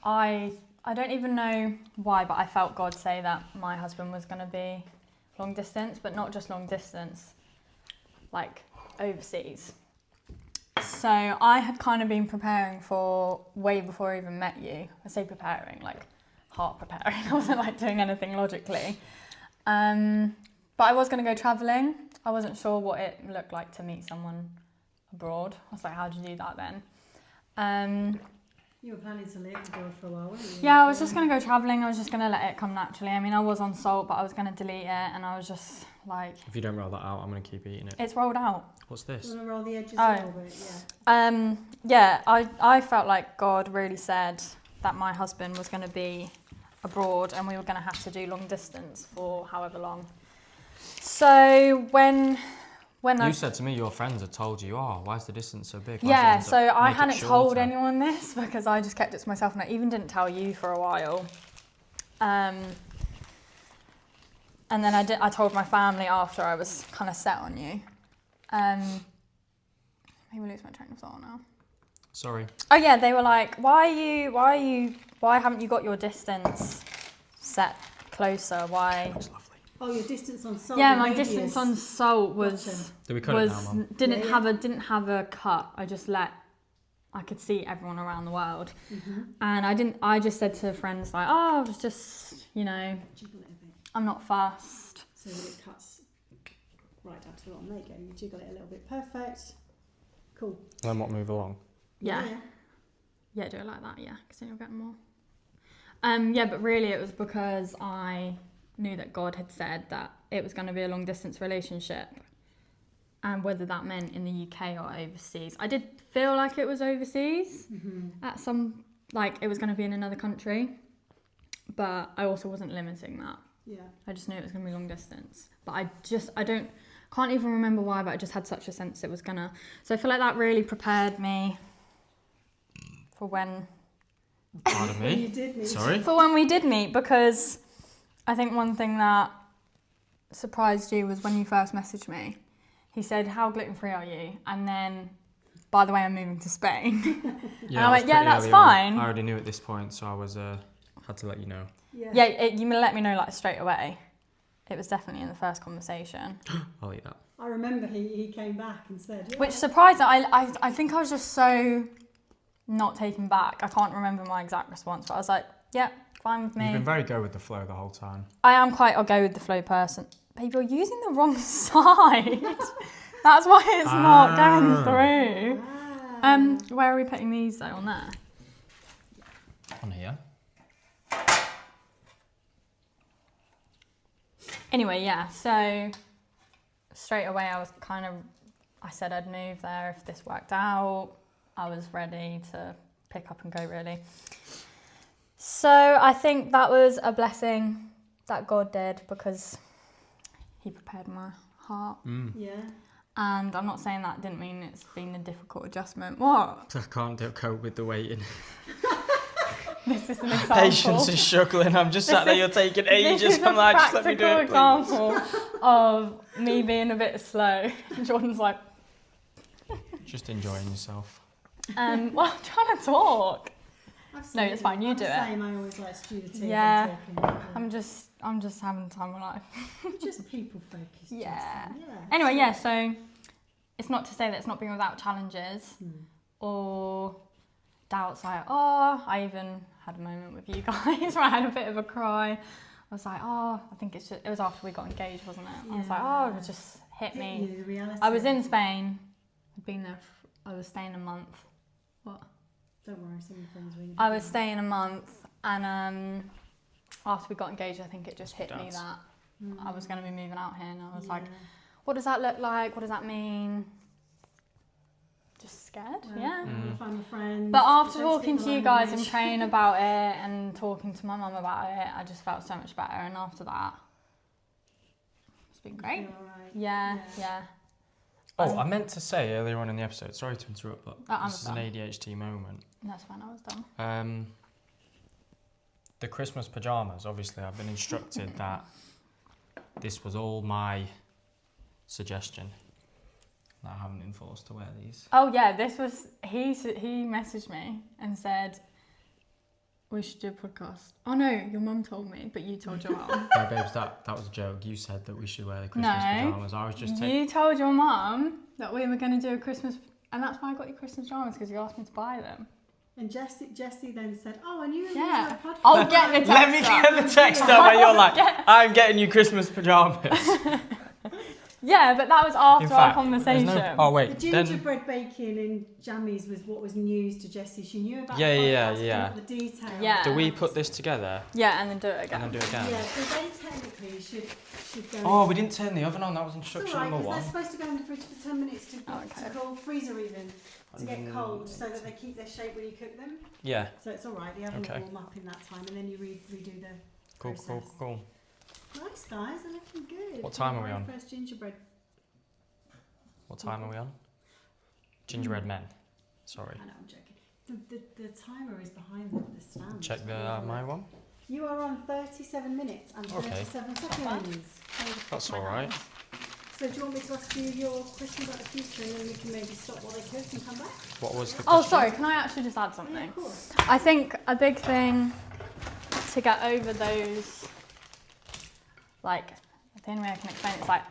S2: I don't even know why, but I felt God say that my husband was going to be long distance, but not just long distance, like overseas. So I had kind of been preparing for way before I even met you. I say preparing, like heart preparing. I wasn't like doing anything logically. But I was going to go travelling. I wasn't sure what it looked like to meet someone abroad. I was like, how do you do that then?
S3: You were planning to live abroad for a while, weren't you?
S2: Yeah, I was just going to go travelling. I was just going to let it come naturally. I mean, I was on salt, but I was going to delete it. And I was just like...
S1: If you don't roll that out, I'm going to keep eating it.
S2: It's rolled out.
S1: What's
S3: You
S1: this?
S3: want to roll the edges
S2: Oh.
S3: a little bit? Yeah.
S2: Yeah, I felt like God really said that my husband was going to be abroad and we were going to have to do long distance for however long. So when
S1: You said to me your friends had told you, oh, why is the distance so big? Why
S2: yeah,
S1: doesn't
S2: so
S1: it
S2: I
S1: make it
S2: hadn't told
S1: shorter?
S2: anyone this because I just kept it to myself, and I even didn't tell you for a while. And then I told my family after I was kind of set on you. Maybe lose my train of thought now.
S1: Sorry.
S2: Oh yeah, they were like, why haven't you got your distance set closer? Why?
S1: That's lovely.
S3: Oh, your distance on salt.
S2: Yeah,
S3: the
S2: my
S3: radius.
S2: distance on salt
S3: Gotcha.
S2: was
S1: Did we cut it now, Mum?
S2: didn't
S3: Yeah,
S2: have a cut. I could see everyone around the world,
S3: Mm-hmm.
S2: and I just said to friends like, oh, I was just,
S3: Jiggle it a bit
S2: I'm not fast.
S3: so that it cuts right down to the bottom. There you go. You jiggle it a little bit. Perfect. Cool.
S1: Then what, move along?
S2: Yeah, do it like that. Yeah, because then you'll get more. Yeah, but really it was because I knew that God had said that it was going to be a long distance relationship, and whether that meant in the UK or overseas. I did feel like it was overseas at some, like it was going to be in another country, but I also wasn't limiting that.
S3: Yeah.
S2: I just knew it was going to be long distance, but can't even remember why, but I just had such a sense it was gonna. So I feel like that really prepared me for when
S1: Pardon
S3: When you
S1: me?
S3: did meet.
S1: Sorry?
S2: for when we did meet, because I think one thing that surprised you was when you first messaged me. He said, how gluten-free are you? And then, by the way, I'm moving to Spain.
S1: Yeah,
S2: I went, yeah,
S1: pretty
S2: that's
S1: early on.
S2: fine.
S1: I already knew at this point, so I was had to let you know.
S3: Yeah.
S2: You let me know like straight away. It was definitely in the first conversation.
S1: I'll eat that.
S3: I remember he came back and said, yeah.
S2: Which surprised me. I think I was just so not taken back. I can't remember my exact response, but I was like, yeah, fine with
S1: You've
S2: me.
S1: been very go with the flow the whole time.
S2: I am quite a go with the flow person. Babe, you're using the wrong side. That's why it's not going through.
S3: Ah.
S2: Where are we putting these though? On there?
S1: On here.
S2: Anyway, yeah, so straight away I said I'd move there if this worked out. I was ready to pick up and go, really. So I think that was a blessing that God did, because he prepared my heart.
S3: Yeah.
S2: And I'm not saying that didn't mean it's been a difficult adjustment. What?
S1: I can't cope with the waiting.
S2: This is an example.
S1: Patience is struggling. I'm just sat there, you're taking ages.
S2: This is
S1: I'm
S2: a
S1: like, just let me do
S2: practical
S1: it, please.
S2: example of me being a bit slow. Jordan's like,
S1: Just enjoying yourself.
S2: well, I'm trying to talk.
S3: I've
S2: No,
S3: seen
S2: it's
S3: it.
S2: fine, you
S3: I'm
S2: do
S3: the
S2: it.
S3: same. I always like stew the tea.
S2: Yeah.
S3: Yeah.
S2: I'm just having the time of life.
S3: Just people focused.
S2: Yeah.
S3: Justin. Yeah.
S2: Anyway, yeah, so it's not to say that it's not been without challenges
S3: Hmm.
S2: or doubts. Like, oh, I even had a moment with you guys where I had a bit of a cry. I was like, oh, I think it was after we got engaged, wasn't it? I was like, oh, it just hit me.
S3: You, the reality.
S2: I was in Spain. I'd been there. I was staying a month. What?
S3: Don't worry, some of the friends ring.
S2: I was staying a month, and after we got engaged, I think it just hit me
S1: Dads.
S2: that I was going to be moving out here, and I was like, what does that look like? What does that mean? Just scared, yeah.
S3: Find my friends.
S2: But after talking to you guys and praying about it and talking to my mum about it, I just felt so much better. And after that, it's been great. Yeah.
S1: Oh, I meant to say earlier on in the episode, sorry to interrupt, but this is an ADHD moment.
S2: That's when I was done.
S1: The Christmas pyjamas, obviously, I've been instructed that this was all my suggestion. I haven't been forced to wear these.
S2: Oh yeah, this was, he messaged me and said, we should do a podcast. Oh no, your mum told me, but you told your mum.
S1: No, babes, that was a joke. You said that we should wear the Christmas pyjamas. I was just
S2: you told your mum that we were going to do a Christmas, and that's why I got you Christmas pyjamas, because you asked me to buy them.
S3: And Jessie then said, oh, and you were going to do a podcast.
S2: I'll get the text
S1: Let me get the text up where you're like, I'm getting you Christmas pyjamas.
S2: Yeah, but that was after our conversation.
S1: Oh wait,
S3: the gingerbread baking and jammies was what was news to Jessie. She knew about the details.
S2: Yeah.
S1: Do we put this together?
S2: Yeah, and then do it again.
S1: And then do it again.
S3: Yeah, so they technically should go.
S1: Oh, we didn't turn the oven on. That was instruction
S3: number
S1: number 1.
S3: They're supposed to go in the fridge for 10 minutes to cool, freezer even, to get cold, so that they keep their shape when you cook them.
S1: Yeah.
S3: So it's all right. The oven will warm up in that time, and then you redo the process.
S1: Cool.
S3: Nice guys, they're looking good.
S1: What time are we on?
S3: First gingerbread.
S1: What time are we on? Gingerbread men. Sorry.
S3: I know, I'm joking. The timer is behind the stand.
S1: Check my one.
S3: You are on 37 minutes and 37 seconds.
S1: That's all right.
S3: So do you want me to ask you your questions about the future, and then we can maybe stop while they cook and come back?
S1: What was the question?
S2: Oh, sorry, can I actually just add something?
S3: Yeah, of course.
S2: I think a big thing to get over those, like, the only way I can explain it is like,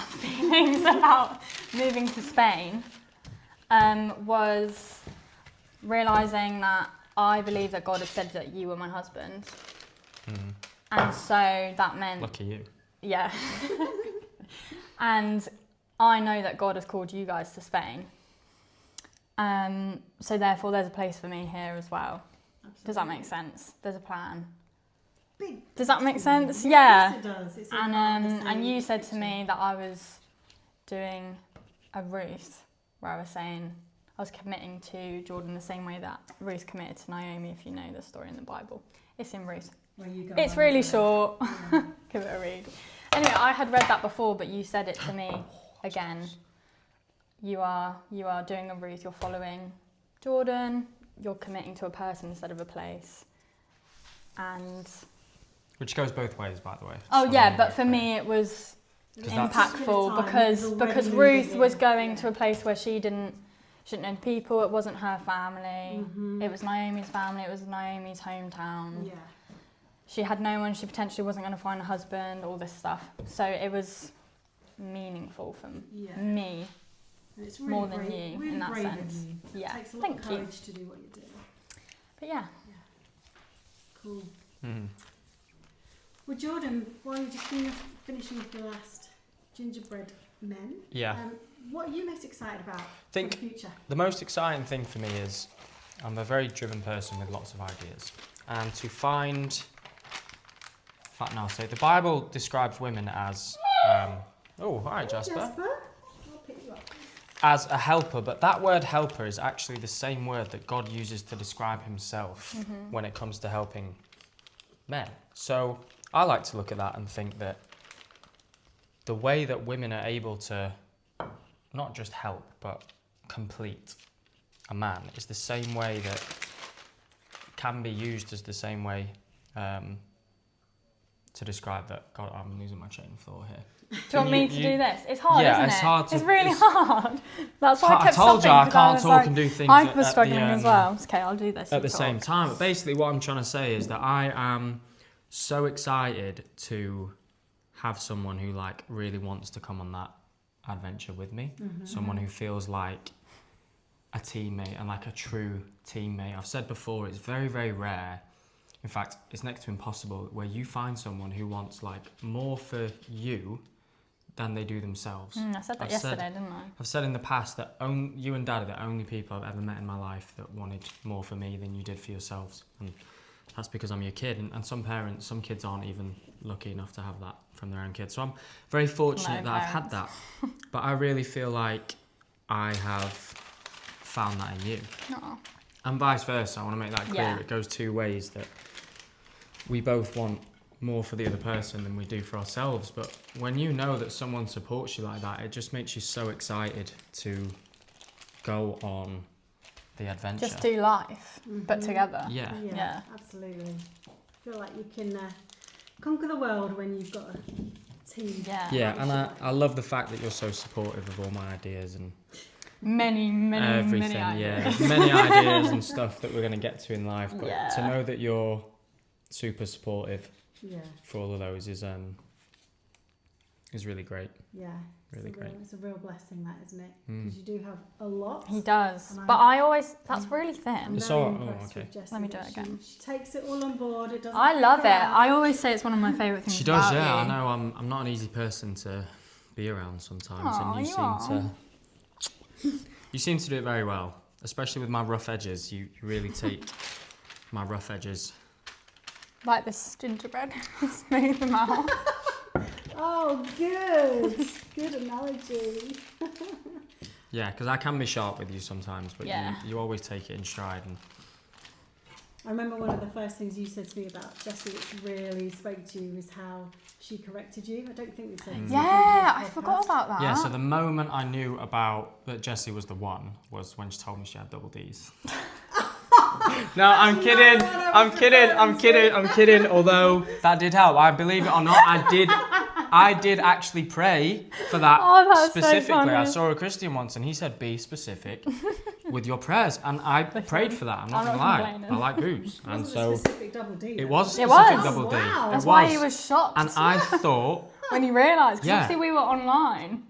S2: feelings about moving to Spain, was realising that I believe that God had said that you were my husband. And so that meant...
S1: Lucky you.
S2: Yeah. And I know that God has called you guys to Spain. So therefore there's a place for me here as well. Absolutely. Does that make sense? There's a plan. Does that make sense? Yeah.
S3: Yes, it does. It's
S2: and you said to me that I was doing a Ruth, where I was saying I was committing to Jordan the same way that Ruth committed to Naomi, if you know the story in the Bible. It's in Ruth. It's really short. Yeah. Give it a read. Anyway, I had read that before, but you said it to me again. You are doing a Ruth, you're following Jordan, you're committing to a person instead of a place. And... Which
S1: goes both ways, by the way.
S2: Oh yeah, but for me it was impactful because Ruth was going to a place where she didn't know the people, it wasn't her family, it was Naomi's family, it was Naomi's hometown. Yeah. She had no one, she potentially wasn't going to find a husband, all this stuff. So it was meaningful for me
S3: it's really
S2: more than you really in that sense. Yeah,
S3: it takes a lot of courage to do what you do.
S2: But yeah.
S3: Cool. Well, Jordan, while you're just finishing off the last gingerbread men, what are you most excited about for the future?
S1: The most exciting thing for me is I'm a very driven person with lots of ideas. And to find... In fact, no, so the Bible describes women as... oh, hi, Jasper.
S3: I'll pick you up.
S1: As a helper, but that word helper is actually the same word that God uses to describe himself when it comes to helping men. So I like to look at that and think that the way that women are able to not just help, but complete a man is the same way that can be used as the same way to describe that. God, I'm losing my chain of thought here.
S2: Do you want me to do this? It's hard, isn't it?
S1: It's hard.
S2: It's really hard. That's why I kept
S1: told you I can't talk
S2: like,
S1: and do things.
S2: I was struggling as well. Okay, I'll do this
S1: at the same time. But basically, what I'm trying to say is that I am so excited to have someone who like really wants to come on that adventure with me. Someone who feels like a teammate and like a true teammate. I've said before, it's very, very rare. In fact, it's next to impossible where you find someone who wants like more for you than they do themselves.
S2: I said that yesterday, didn't I?
S1: I've said in the past that you and Dad are the only people I've ever met in my life that wanted more for me than you did for yourselves. And that's because I'm your kid. And some kids aren't even lucky enough to have that from their own kids. So I'm very fortunate that I've had that. But I really feel like I have found that in you.
S2: Aw.
S1: And vice versa. I want to make that clear.
S2: Yeah.
S1: It goes two ways, that we both want more for the other person than we do for ourselves. But when you know that someone supports you like that, it just makes you so excited to go on the adventure.
S2: Just do life, but together.
S1: Yeah.
S2: Yeah.
S3: Absolutely. I feel like you can conquer the world when you've got a team.
S1: Yeah, and I love the fact that you're so supportive of all my ideas and
S2: Many
S1: everything.
S2: ideas.
S1: Yeah, many ideas and stuff that we're going to get to in life. But
S2: Yeah.
S1: to know that you're super supportive
S3: Yeah.
S1: for all of those is really great.
S3: Yeah.
S1: Really great.
S3: It's a real blessing, that, isn't it?
S1: Mm.
S3: Because you do have a lot.
S2: He does.
S3: And
S2: But I always, that's really
S3: I'm
S2: thin.
S1: It's
S3: very
S1: all-
S3: impressed
S1: okay.
S3: with Jessie
S2: Let me do
S3: that
S2: it again.
S3: She takes it all on board. It doesn't.
S2: I
S3: freak
S2: love
S3: her
S2: it.
S3: out.
S2: I always say it's one of my favourite things
S1: She does,
S2: about
S1: yeah. I
S2: you.
S1: know. I'm not an easy person to be around sometimes,
S2: Aw,
S1: and
S2: you are.
S1: you seem to do it very well, especially with my rough edges. You really take my rough edges.
S2: Like this gingerbread. Smooth them out.
S3: Oh, good. Good analogy.
S1: Yeah, because I can be sharp with you sometimes, but
S2: Yeah.
S1: you always take it in stride. And
S3: I remember one of the first things you said to me about Jessie, which really spoke to you, was how she corrected you. I don't think we've said this.
S2: Yeah,
S3: in
S2: I
S3: this
S2: forgot
S3: podcast.
S2: about that.
S1: yeah, so the moment I knew about that Jessie was the one was when she told me she had double D's. No, I'm kidding. I'm kidding. Although that did help. I believe it or not, I did actually pray for that
S2: Oh, that's so
S1: specifically. I
S2: funny.
S1: saw a Christian once and he said, be specific with your prayers. And I prayed for that. I'm not
S2: I'm
S3: Oh,
S1: going
S2: not
S1: to lie.
S2: complaining.
S1: I like booze. And
S3: It wasn't
S1: so
S3: a specific double D.
S1: it was a
S2: It
S1: specific
S2: was.
S1: double D.
S3: Wow.
S1: It
S2: That's
S1: was.
S2: why he was shocked
S1: And I thought,
S2: when he realised. Because
S1: Yeah.
S2: obviously we were online.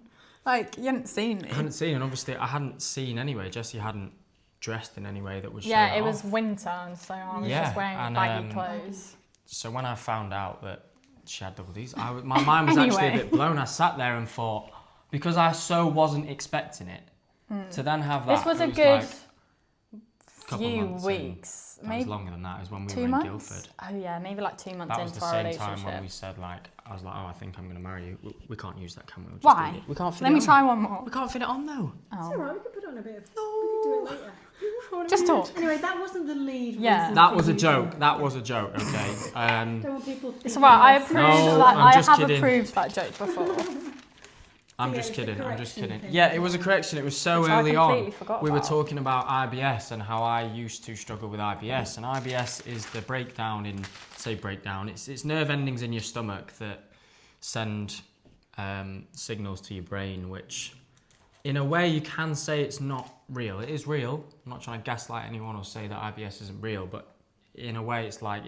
S2: Like, you hadn't seen me.
S1: I hadn't seen, and obviously I hadn't seen anyway. Jessie hadn't dressed in any way that would show
S2: Yeah,
S1: it
S2: it was
S1: off.
S2: winter, and so I was
S1: Yeah,
S2: just wearing
S1: and,
S2: baggy clothes.
S1: So when I found out that she had double D's, my mind was actually a
S2: Anyway.
S1: bit blown. I sat there and thought, because I so wasn't expecting it, to then have that.
S2: This was
S1: it
S2: a good
S1: like couple
S2: few
S1: months in.
S2: weeks.
S1: That was
S2: Maybe
S1: longer than that. Is when we
S2: 2
S1: were in
S2: months?
S1: Guildford.
S2: Oh yeah, maybe like 2 months
S1: That was
S2: into
S1: the
S2: our
S1: same
S2: relationship.
S1: time when we said, like, I was like, oh, I think I'm going to marry you. We can't use that, can we? We'll just
S2: Why?
S1: leave it. We can't fit
S2: Let
S1: it
S2: me
S1: on.
S2: try one more.
S1: We can't fit it on though.
S3: It's
S2: Oh.
S3: alright, we could put on a bit of. We could do it later.
S2: Just talk.
S3: Anyway, that wasn't the lead.
S2: Yeah.
S3: reason
S1: That
S3: for
S1: was a
S3: you
S1: joke.
S3: to-
S1: That was a joke. Okay.
S3: Don't want people
S2: It's
S3: thinking
S2: alright, I
S3: that's-
S2: approved
S1: No,
S2: that.
S1: I'm
S2: I
S1: just
S2: have
S1: kidding.
S2: approved that joke before.
S1: I'm
S3: Yeah,
S1: just
S3: it's a
S1: kidding. I'm just
S3: correction
S1: kidding.
S3: thing.
S1: Yeah, it was a correction. It was so
S2: Which I
S1: early on.
S2: completely forgot
S1: We were
S2: about.
S1: talking about IBS and how I used to struggle with IBS. And IBS is the breakdown in, say breakdown, it's nerve endings in your stomach that send signals to your brain, which in a way you can say it's not real. It is real. I'm not trying to gaslight anyone or say that IBS isn't real, but in a way it's like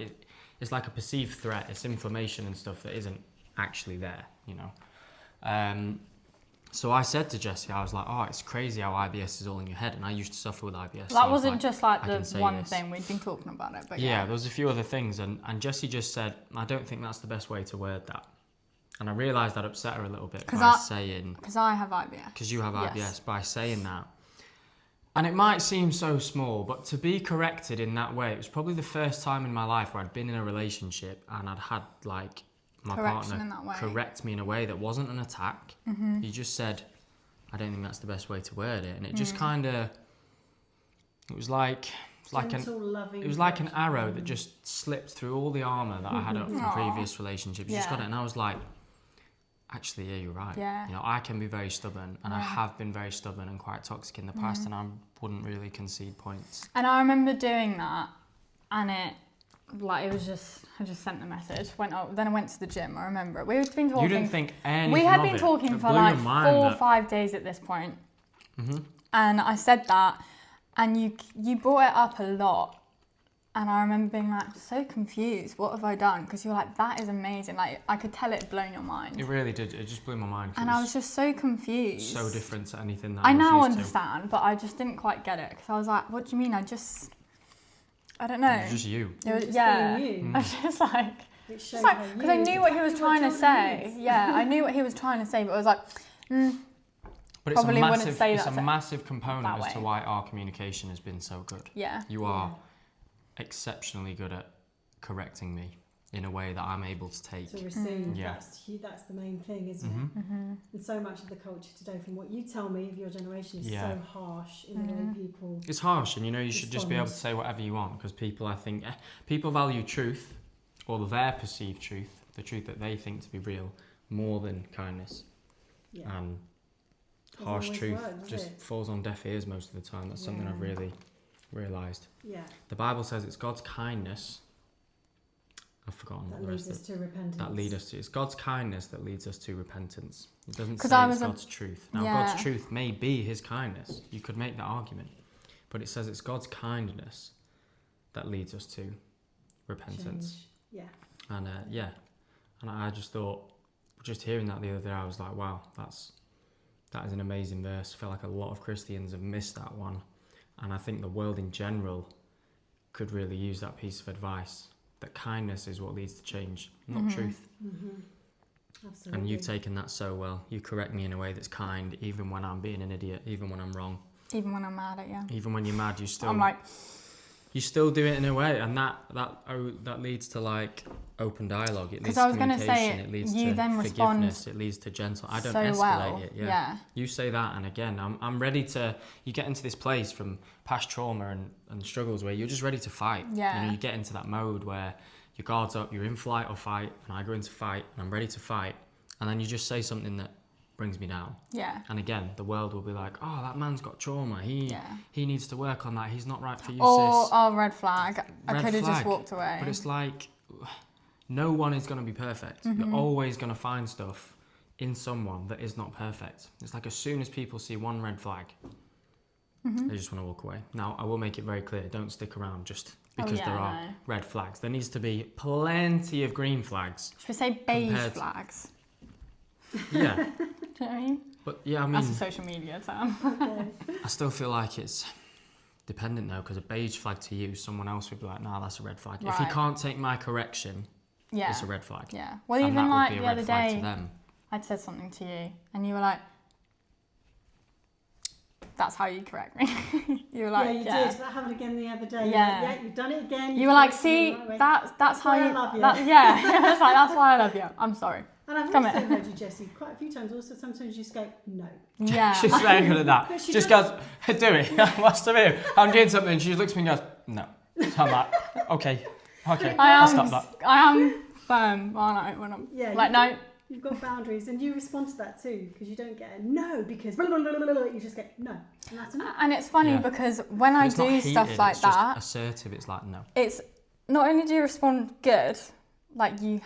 S1: a perceived threat. It's inflammation and stuff that isn't actually there, you know. So I said to Jessie, I was like, oh, it's crazy how IBS is all in your head. And I used to suffer with IBS. so I
S2: That
S1: was
S2: wasn't just like
S1: I
S2: the
S1: can say
S2: one
S1: this.
S2: thing, we'd been talking about it, but
S1: Yeah, there was a few other things. And Jessie just said, I don't think that's the best way to word that. And I realised that upset her a little bit by saying,
S2: because I have IBS.
S1: because you have IBS,
S2: Yes.
S1: by saying that. And it might seem so small, but to be corrected in that way, it was probably the first time in my life where I'd been in a relationship and I'd had like my
S2: Correction
S1: partner
S2: in that way.
S1: correct me in a way that wasn't an attack.
S2: Mm-hmm.
S1: You just said, I don't think that's the best way to word it. And it
S2: Mm.
S1: just kind of, it was like an
S3: Gentle, loving
S1: it was like an
S3: correction.
S1: arrow that just slipped through all the armour that I had up from
S2: Aw.
S1: previous relationships. You just
S2: Yeah.
S1: got it, and I was like, actually, yeah, you're right.
S2: Yeah.
S1: You know, I can be very stubborn, and I
S2: Yeah.
S1: have been very stubborn and quite toxic in the past, and I wouldn't really concede points.
S2: And I remember doing that, and it was just, I just sent the message, went up, then I went to the gym, I remember it. We'd been talking.
S1: You didn't think anything
S2: We had
S1: of
S2: been
S1: it.
S2: talking
S1: It
S2: for
S1: blew
S2: like
S1: your mind
S2: 4 or
S1: that-
S2: 5 days at this point.
S1: Mhm.
S2: And I said that, and you brought it up a lot. And I remember being like, so confused. What have I done? Because you're like, that is amazing. Like, I could tell it had blown your mind.
S1: It really did. It just blew my mind. 'Cause
S2: And
S1: it
S2: I was just so confused.
S1: so different to anything that
S2: I
S1: I was
S2: now
S1: used
S2: understand, but I just didn't quite get it. Because I was like, what do you mean? I don't know.
S1: to. It was just you.
S2: It was,
S3: Just
S2: yeah.
S3: being you.
S2: I was just like,
S3: It shows
S2: just like,
S3: how
S2: because I
S3: you-
S2: knew what he was
S3: exactly
S2: trying to
S3: Jordan
S2: say.
S3: is.
S2: Yeah, I knew what he was trying to say, but I was like,
S1: But it's
S2: Probably
S1: a
S2: wouldn't
S1: massive,
S2: say
S1: it's
S2: that
S1: a
S2: to-
S1: massive component
S2: that
S1: as to
S2: way.
S1: why our communication has been so good.
S2: yeah.
S1: You are exceptionally good at correcting me in a way that I'm able to take.
S3: To receive.
S1: Yeah.
S3: That's the main thing, isn't
S1: Mm-hmm.
S3: it? And so much of the culture today, from what you tell me of your generation, is so harsh in the way people.
S1: It's harsh, and you should just be able to say whatever you want, because people, I think, people value truth, or their perceived truth, the truth that they think to be real, more than kindness.
S3: Yeah.
S1: And
S3: Doesn't
S1: harsh
S3: always
S1: truth
S3: work, does
S1: just
S3: it?
S1: falls on deaf ears most of the time. That's something I've really realised.
S3: Yeah.
S1: The Bible says it's God's kindness. I've forgotten what
S3: That
S1: the
S3: leads
S1: rest
S3: us to repentance.
S1: that lead us to. It's God's kindness that leads us to repentance. It doesn't
S2: 'Cause
S1: say
S2: I
S1: it's
S2: was a-
S1: God's truth. Now,
S2: Yeah.
S1: God's truth may be His kindness. You could make that argument, but it says it's God's kindness that leads us to repentance.
S3: Change. Yeah.
S1: And and I just thought, just hearing that the other day, I was like, wow, that is an amazing verse. I feel like a lot of Christians have missed that one, and I think the world in general could really use that piece of advice. That kindness is what leads to change, not truth.
S3: Absolutely.
S1: And you've taken that so well. You correct me in a way that's kind, even when I'm being an idiot, even when I'm wrong,
S2: Even when I'm mad at you.
S1: even when you're mad. You still
S2: I'm like,
S1: you still do it in a way, and that leads to like open dialogue. It leads
S2: 'Cause
S1: to
S2: I was gonna
S1: communication.
S2: say,
S1: it leads
S2: you
S1: to
S2: then respond
S1: forgiveness. It leads to gentle. I don't
S2: so
S1: escalate
S2: well.
S1: it.
S2: Yeah.
S1: You say that, and again, I'm ready to. You get into this place from past trauma and struggles where you're just ready to fight.
S2: Yeah.
S1: You get into that mode where your guard's up, you're in flight or fight, and I go into fight, and I'm ready to fight, and then you just say something that brings me down.
S2: Yeah.
S1: And again, the world will be like, oh, that man's got trauma. He needs to work on that. He's not right for you,
S2: Or,
S1: sis.
S2: oh, red flag. I
S1: Red
S2: could have just
S1: flag.
S2: walked away.
S1: But it's like, no one is going to be perfect. You're always going to find stuff in someone that is not perfect. It's like as soon as people see one red flag, they just want to walk away. Now, I will make it very clear, don't stick around just because there are red flags. There needs to be plenty of green flags.
S2: Should we say beige
S1: compared-
S2: flags?
S1: Yeah.
S2: Do you know what I mean?
S1: But yeah, I
S2: That's a
S1: mean,
S2: social media term.
S1: I still feel like it's dependent though, because a beige flag to you, someone else would be like, nah, that's a red flag. If he
S2: Right.
S1: can't take my correction,
S2: Yeah.
S1: it's a red flag.
S2: Yeah. Well,
S1: And
S2: even
S1: that
S2: like
S1: would be
S2: the
S1: a
S2: other
S1: red flag
S2: day,
S1: to them.
S2: I'd said something to you, and you were like, "That's how you correct me." You were like,
S3: yeah, you did. That happened again the other day.
S2: Yeah.
S3: Like, you've done it again.
S2: You were like,
S3: corrected me
S2: "See,
S3: the right way."
S2: that's how
S3: why
S2: you."
S3: I love you.
S2: Yeah. It's like that's why I love you. I'm sorry.
S3: And I've
S2: Come
S3: also
S2: here.
S3: heard you, Jessie, quite a few times. Also, sometimes you just go, no.
S2: Yeah.
S1: She's very good at that.
S3: But she
S1: Just
S3: does-
S1: goes, do it. What's the view? I'm doing something. She just looks at me and goes, no. So I'm like, okay, I'll stop that.
S2: I am firm, aren't I? When I'm
S3: Yeah,
S2: like, no.
S3: You've got boundaries, and you respond to that too, because you don't get a no, because blah, blah, blah, blah, blah, you just get no. And that's enough.
S2: And it's funny
S1: Yeah.
S2: because when I
S1: It's not
S2: do stuff
S1: heated,
S2: like
S1: it's
S2: that,
S1: just assertive. It's like, no.
S2: it's not only do you respond good, like you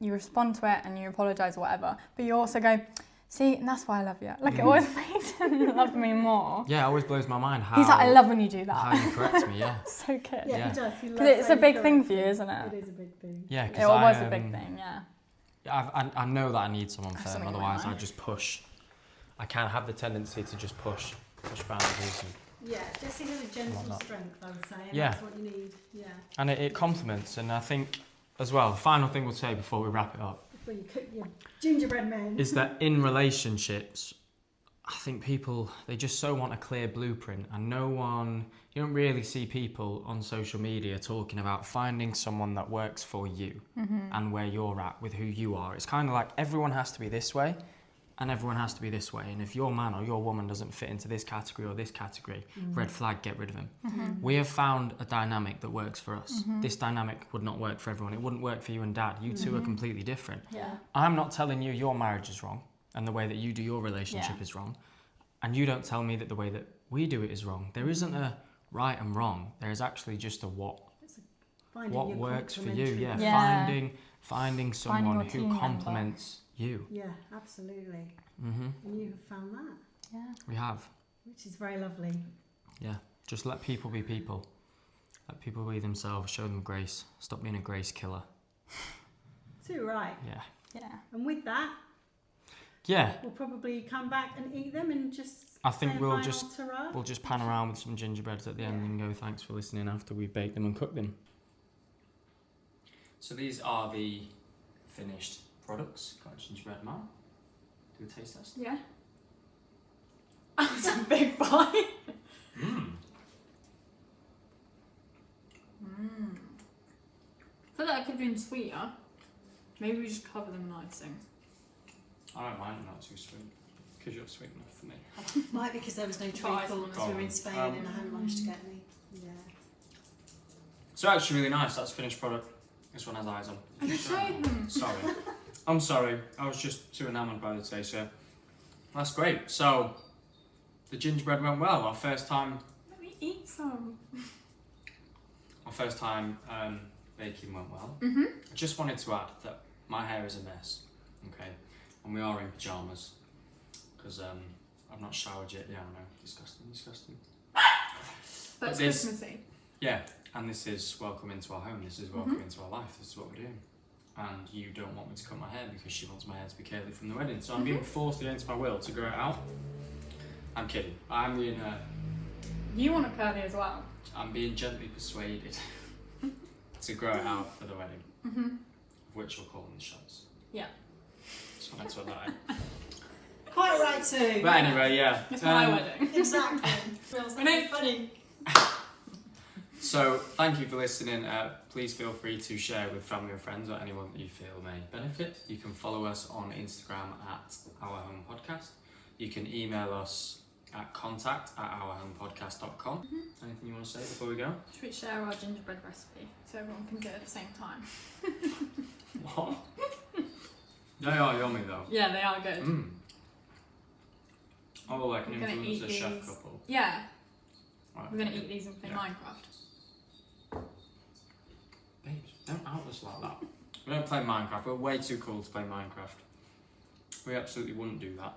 S2: respond to it and you apologise or whatever, but you also go, see, and that's why I love you. Like it always makes him love me more.
S1: Yeah, it always blows my mind how.
S2: He's like, I love when you do
S1: how
S2: that.
S1: you correct me. Yeah.
S2: So good.
S3: Yeah,
S1: Yeah.
S3: he does. He loves
S2: Because it's
S3: how
S2: a
S3: you
S2: big thing
S3: correct
S2: for you,
S3: him.
S2: isn't it?
S3: It is a big thing.
S1: Yeah,
S2: It
S1: because
S2: was a big thing, yeah.
S1: I know that I need someone
S2: Have
S1: firm.
S2: something
S1: Otherwise,
S2: going
S1: I
S2: on.
S1: just push. I can have the tendency to just push boundaries.
S3: Yeah, Jessie has a gentle
S1: Whatnot.
S3: strength, I would say, and
S1: Yeah.
S3: that's what you need. Yeah.
S1: And it complements. And I think, as well, the final thing we'll say before we wrap it up
S3: Before you cook your gingerbread man.
S1: is that in relationships, I think people, they just so want a clear blueprint, and you don't really see people on social media talking about finding someone that works for you and where you're at with who you are. It's kind of like everyone has to be this way and everyone has to be this way. And if your man or your woman doesn't fit into this category or this category, red flag, get rid of him. We have found a dynamic that works for us. This dynamic would not work for everyone. It wouldn't work for you and dad. You two are completely different.
S2: Yeah.
S1: I'm not telling you your marriage is wrong and the way that you do your relationship
S2: Yeah.
S1: is wrong. And you don't tell me that the way that we do it is wrong. There isn't a right and wrong. There is actually just a what
S3: Finding your
S1: works for you.
S3: complementary
S1: Yeah,
S2: Yeah.
S1: finding someone
S2: your
S1: who
S2: team member.
S1: complements you.
S3: Yeah, absolutely.
S1: hmm
S3: And you have found that,
S2: Yeah.
S1: We have.
S3: which is very lovely.
S1: Yeah. Just let people be people. Let people be themselves. Show them grace. Stop being a grace killer.
S3: Too right.
S1: Yeah.
S2: Yeah.
S3: And with that,
S1: Yeah.
S3: we'll probably come back and eat them and just.
S1: I think
S3: say a
S1: we'll
S3: final
S1: just-
S3: ta-ra.
S1: We'll just pan around with some gingerbreads at the end and go thanks for listening after we bake them and cook them. So these are the finished products. Got a gingerbread man. Do a taste test.
S2: Yeah. That's a big bite.
S1: Mmm.
S2: feel like it could have been sweeter. Maybe we just cover them in icing.
S1: I don't mind not too sweet. Because you're sweet enough for me.
S3: Might be because there was no
S2: Try
S3: treacle
S2: some.
S3: as we were in Spain and I hadn't managed to get any. Yeah.
S1: So actually really nice. That's finished product. This one has eyes on.
S2: I just showed them.
S1: Sorry. I'm sorry. I was just too enamoured by the taste, yeah. That's great. So, the gingerbread went well. Our first time
S2: Let me eat some.
S1: baking went well.
S2: Mm-hmm.
S1: I just wanted to add that my hair is a mess, okay? And we are in pyjamas. Because I've not showered yet. Yeah, I know. Disgusting.
S2: But it's
S1: this-
S2: Christmassy.
S1: Yeah, and this is welcome into our home. This is welcome into our life. This is what we're doing. And you don't want me to cut my hair because she wants my hair to be curly from the wedding. So I'm being forced against my will to grow it out. I'm kidding.
S2: You want it curly as well.
S1: I'm being gently persuaded to grow it out for the wedding.
S2: Mm-hmm.
S1: Which we'll call in the shots.
S2: Yeah.
S1: So that's what that is.
S3: Quite right too.
S1: But anyway, yeah.
S2: It's my wedding.
S3: Exactly. Feels
S2: We know-
S3: like funny.
S1: So thank you for listening. Please feel free to share with family or friends or anyone that you feel may benefit. You can follow us on Instagram at Our Home Podcast. You can email us at contact@ourhomepodcast.com. Anything you want to say before we go?
S2: Should we share our gingerbread recipe so everyone can do it at the same time?
S1: What? They are yummy though.
S2: Yeah, they are good.
S1: Mm. Oh, like an
S2: We're gonna eat
S1: influencer chef
S2: these.
S1: couple.
S2: Yeah,
S1: Right,
S2: we're gonna
S1: okay.
S2: eat these and play
S1: Yeah.
S2: Minecraft.
S1: Babes, don't out us like that. We don't play Minecraft. We're way too cool to play Minecraft. We absolutely wouldn't do that.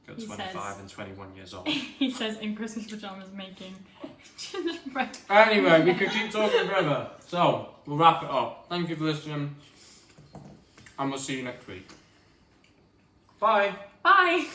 S1: At
S2: He
S1: 25
S2: says-
S1: and 21 years old.
S2: He says in Christmas pajamas making gingerbread.
S1: Anyway, we could keep talking forever. So, we'll wrap it up. Thank you for listening. And we'll see you next week. Bye.
S2: Bye!